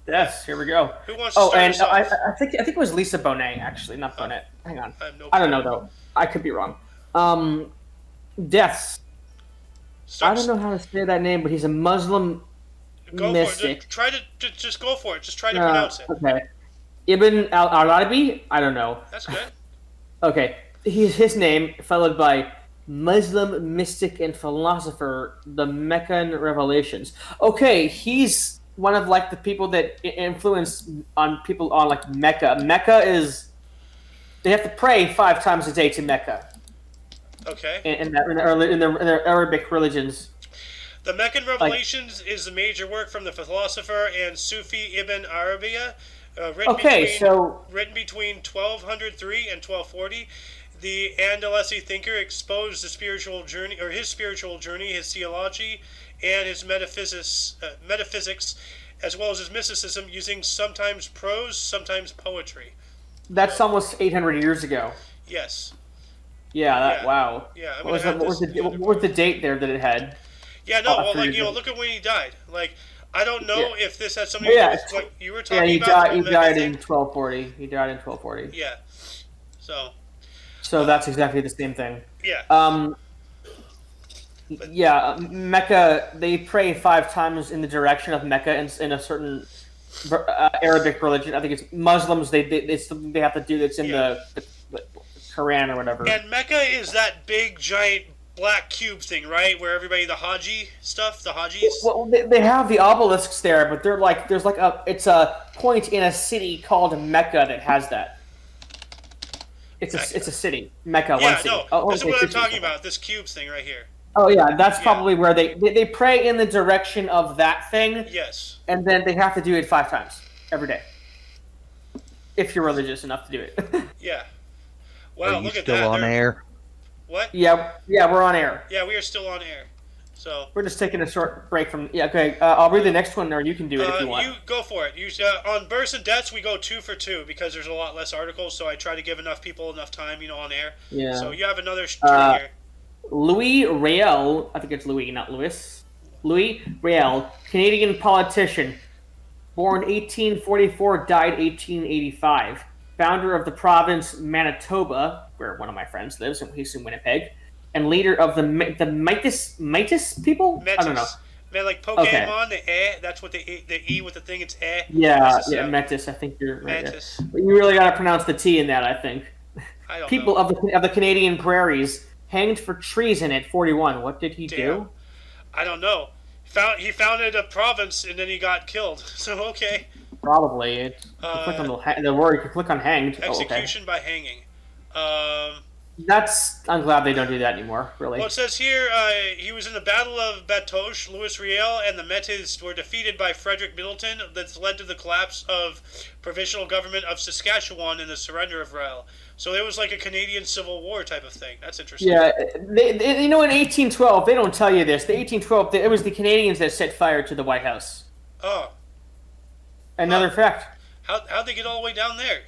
[SPEAKER 2] Deaths. Here we go.
[SPEAKER 1] Who wants to start us off?
[SPEAKER 2] I think it was Lisa Bonet actually, not Bonet. Hang on.
[SPEAKER 1] I
[SPEAKER 2] don't know though. I could be wrong. Deaths. I don't know how to say that name, but he's a Muslim mystic.
[SPEAKER 1] Try to just go for it. Just try to pronounce it.
[SPEAKER 2] Okay. Ibn al-Arabi? I don't know.
[SPEAKER 1] That's good.
[SPEAKER 2] Okay. His name, followed by Muslim mystic and philosopher, the Meccan Revelations. Okay, he's one of the people that influence on people on Mecca. Mecca is they have to pray 5 times a day to Mecca.
[SPEAKER 1] Okay.
[SPEAKER 2] In their Arabic religions.
[SPEAKER 1] The Meccan Revelations is a major work from the philosopher and Sufi Ibn Arabiya, Written between 1203 and 1240, the Andalusi thinker exposed the spiritual journey, or his spiritual journey, his theology, and his metaphysics, as well as his mysticism, using sometimes prose, sometimes poetry.
[SPEAKER 2] That's almost 800 years ago.
[SPEAKER 1] Yes.
[SPEAKER 2] Yeah. Wow.
[SPEAKER 1] Yeah.
[SPEAKER 2] What was the date there that it had?
[SPEAKER 1] Yeah. No. Well, like look at when he died. Like, I don't know if this has something to do with what you were talking about.
[SPEAKER 2] He died in 1240. He died in 1240.
[SPEAKER 1] Yeah.
[SPEAKER 2] So that's exactly the same thing.
[SPEAKER 1] Yeah.
[SPEAKER 2] Mecca. They pray 5 times in the direction of Mecca in a certain Arabic religion. I think it's Muslims. They have to do that's in the Quran or whatever.
[SPEAKER 1] And Mecca is that big giant black cube thing, right? Where everybody the Hajis.
[SPEAKER 2] Well, they have the obelisks there, but they're like it's a point in a city called Mecca that has that. It's a city, Mecca.
[SPEAKER 1] Yeah,
[SPEAKER 2] one city.
[SPEAKER 1] This is what I'm talking about. This cubes thing right here.
[SPEAKER 2] Oh yeah, that's probably where they pray in the direction of that thing.
[SPEAKER 1] Yes.
[SPEAKER 2] And then they have to do it 5 times every day. If you're religious enough to do it.
[SPEAKER 1] Yeah. Wow,
[SPEAKER 7] Are you
[SPEAKER 1] look at
[SPEAKER 7] still
[SPEAKER 1] that.
[SPEAKER 7] on air?
[SPEAKER 1] What?
[SPEAKER 2] Yeah, we're on air.
[SPEAKER 1] Yeah, we are still on air. So
[SPEAKER 2] we're just taking a short break from. Yeah, okay. I'll read the next one, or you can do it if you want.
[SPEAKER 1] You go for it. On births and deaths, we go 2 for 2 because there's a lot less articles. So I try to give enough people enough time, on air.
[SPEAKER 2] Yeah.
[SPEAKER 1] So you have another here.
[SPEAKER 2] Louis Riel, I think it's Louis, not Louis. Louis Riel, Canadian politician, born 1844, died 1885. Founder of the province Manitoba, where one of my friends lives, and he's in Winnipeg, and leader of the Metis people?
[SPEAKER 1] Metis.
[SPEAKER 2] I don't know.
[SPEAKER 1] Man, like Pokemon, the that's what the E with the thing, it's
[SPEAKER 2] Yeah, Metis, I think you're right.
[SPEAKER 1] Metis.
[SPEAKER 2] But you really gotta pronounce the T in that, I think.
[SPEAKER 1] I don't
[SPEAKER 2] People
[SPEAKER 1] know.
[SPEAKER 2] of the Canadian prairies, hanged for treason at 41. What did he do?
[SPEAKER 1] I don't know. He founded a province and then he got killed. So, okay.
[SPEAKER 2] Probably. Click on the word. You can click on hanged.
[SPEAKER 1] Execution by hanging.
[SPEAKER 2] I'm glad they don't do that anymore, really.
[SPEAKER 1] Well, it says here, he was in the Battle of Batoche. Louis Riel and the Metis were defeated by Frederick Middleton. That's led to the collapse of provincial government of Saskatchewan and the surrender of Riel. So it was like a Canadian Civil War type of thing. That's interesting.
[SPEAKER 2] Yeah, in 1812, they don't tell you this. The 1812, it was the Canadians that set fire to the White House.
[SPEAKER 1] Oh.
[SPEAKER 2] Another fact.
[SPEAKER 1] How'd they get all the way down there?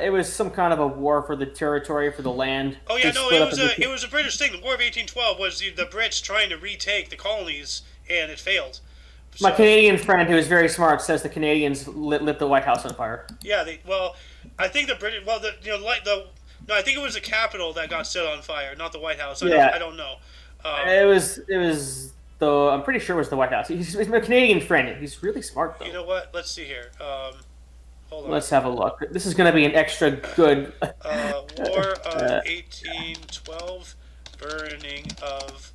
[SPEAKER 2] It was some kind of a war for the territory, for the land.
[SPEAKER 1] Oh yeah, no, it was a British thing. The War of 1812 was the Brits trying to retake the colonies, and it failed. So,
[SPEAKER 2] my Canadian friend, who is very smart, says the Canadians lit the White House on fire.
[SPEAKER 1] Yeah, I think the British. Well, no, I think it was the Capitol that got set on fire, not the White House. I don't know.
[SPEAKER 2] It was I'm pretty sure it was the White House. He's my Canadian friend. He's really smart, though.
[SPEAKER 1] You know what? Let's see here. Hold on.
[SPEAKER 2] Let's have a look. This is going to be an extra good.
[SPEAKER 1] War of 1812, burning of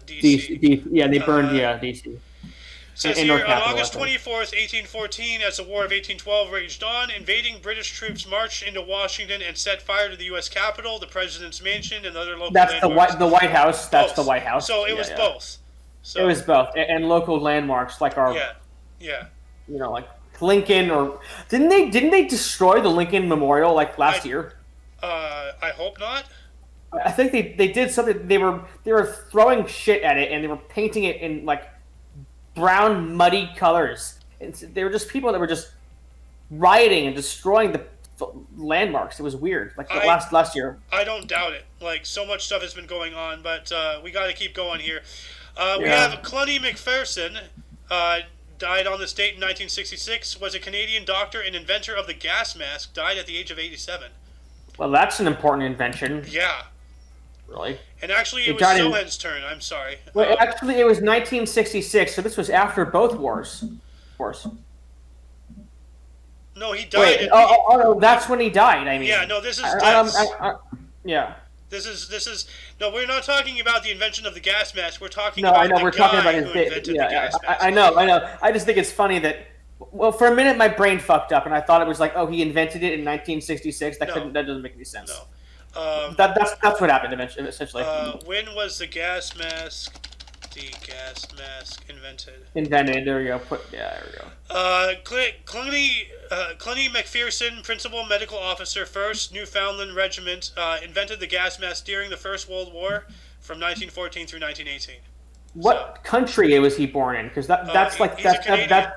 [SPEAKER 1] D.C.
[SPEAKER 2] Yeah, they burned D.C.
[SPEAKER 1] It says here, on August 24th, 1814, as the War of 1812 raged on, invading British troops marched into Washington and set fire to the U.S. Capitol, the President's Mansion, and other local landmarks.
[SPEAKER 2] The White House. That's
[SPEAKER 1] both.
[SPEAKER 2] The White House.
[SPEAKER 1] So it was both. So,
[SPEAKER 2] it was both, and local landmarks like our.
[SPEAKER 1] Yeah.
[SPEAKER 2] Like Lincoln, or didn't they destroy the Lincoln Memorial last year?
[SPEAKER 1] I hope not.
[SPEAKER 2] I think they did something. They were throwing shit at it, and they were painting it in brown, muddy colors. They were just people that were just rioting and destroying the landmarks. It was weird. Last year.
[SPEAKER 1] I don't doubt it. So much stuff has been going on, but we got to keep going here. We have Cluny McPherson. Died on this date in 1966. Was a Canadian doctor and inventor of the gas mask. Died at the age of 87.
[SPEAKER 2] Well, that's an important invention.
[SPEAKER 1] Yeah.
[SPEAKER 2] Really?
[SPEAKER 1] And actually, it was Sohan's turn. I'm sorry.
[SPEAKER 2] Well, actually, it was 1966, so this was after both wars.
[SPEAKER 1] No, he died.
[SPEAKER 2] Wait, no, that's when he died. I mean.
[SPEAKER 1] Yeah, no, this is
[SPEAKER 2] yeah.
[SPEAKER 1] This is no. We're not talking about the invention of the gas mask. We're talking
[SPEAKER 2] about the guy
[SPEAKER 1] who invented the gas mask.
[SPEAKER 2] I know. I just think it's funny that. Well, for a minute, my brain fucked up, and I thought it was he invented it in 1966. That doesn't make any sense.
[SPEAKER 1] No.
[SPEAKER 2] That's what happened essentially.
[SPEAKER 1] When was the gas mask LSD gas mask invented?
[SPEAKER 2] Invented. There we go. There we go.
[SPEAKER 1] Clenny McPherson, Principal Medical Officer, 1st Newfoundland Regiment, invented the gas mask during the First World War from 1914 through 1918.
[SPEAKER 2] What country was he born in? Because that's like
[SPEAKER 1] he's a Canadian.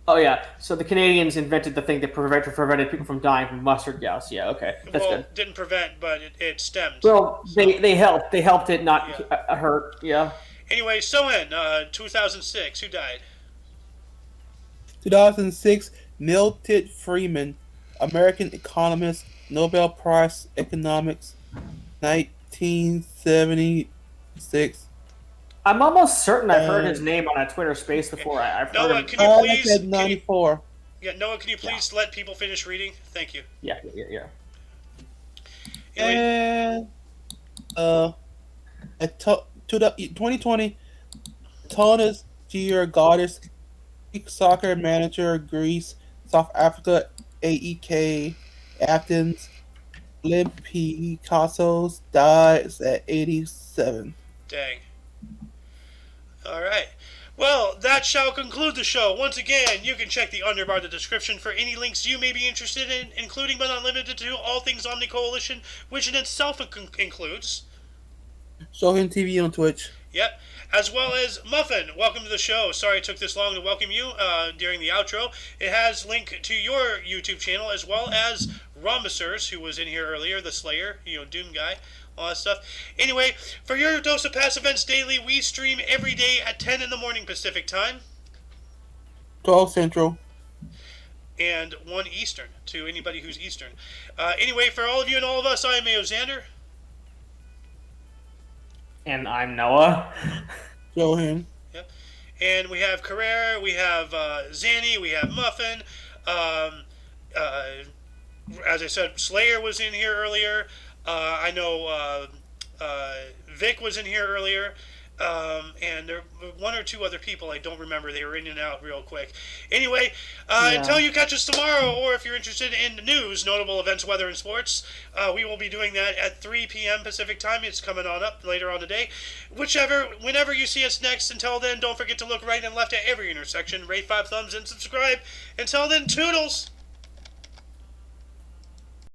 [SPEAKER 2] Oh yeah, so the Canadians invented the thing that prevented people from dying from mustard gas. Yeah, okay, that's good.
[SPEAKER 1] Didn't prevent, but it stemmed.
[SPEAKER 2] Well, they helped. They helped it not hurt. Yeah.
[SPEAKER 1] Anyway, 2006. Who died?
[SPEAKER 4] 2006, Milton Friedman, American economist, Nobel Prize Economics, 1976.
[SPEAKER 2] I'm almost certain I've heard his name on a Twitter space before. I've heard
[SPEAKER 1] Noah,
[SPEAKER 2] him.
[SPEAKER 1] can you
[SPEAKER 4] I
[SPEAKER 1] please?
[SPEAKER 4] said 94.
[SPEAKER 1] Noah, can you please let people finish reading? Thank you.
[SPEAKER 2] Yeah.
[SPEAKER 1] Anyway,
[SPEAKER 4] And 2020, Tonas Georgidis, Greek soccer manager, Greece, South Africa, AEK, Athens, Olympiacos, dies at 87.
[SPEAKER 1] dang. All right. Well, that shall conclude the show. Once again, you can check the underbar of the description for any links you may be interested in, including but not limited to all things Omni Coalition, which in itself includes
[SPEAKER 4] Shohin TV on Twitch.
[SPEAKER 1] Yep. As well as Muffin, welcome to the show. Sorry it took this long to welcome you during the outro. It has link to your YouTube channel, as well as Rhombusers, who was in here earlier, the Slayer, Doom guy, all that stuff. Anyway, for your dose of past events daily, we stream every day at 10 in the morning Pacific time.
[SPEAKER 4] 12 Central.
[SPEAKER 1] And 1 Eastern, to anybody who's Eastern. Anyway, for all of you and all of us, I am Mayo Xander.
[SPEAKER 2] And I'm Noah.
[SPEAKER 4] Shohin.
[SPEAKER 1] Yep. And we have Carrera, we have Zanny, we have Muffin. As I said, Slayer was in here earlier. I know Vic was in here earlier. And there were 1 or 2 other people I don't remember. They were in and out real quick. Anyway, until you catch us tomorrow, or if you're interested in the news, notable events, weather, and sports, we will be doing that at 3 p.m. Pacific time. It's coming on up later on today. Whenever you see us next, until then, don't forget to look right and left at every intersection, rate 5 thumbs, and subscribe. Until then, toodles!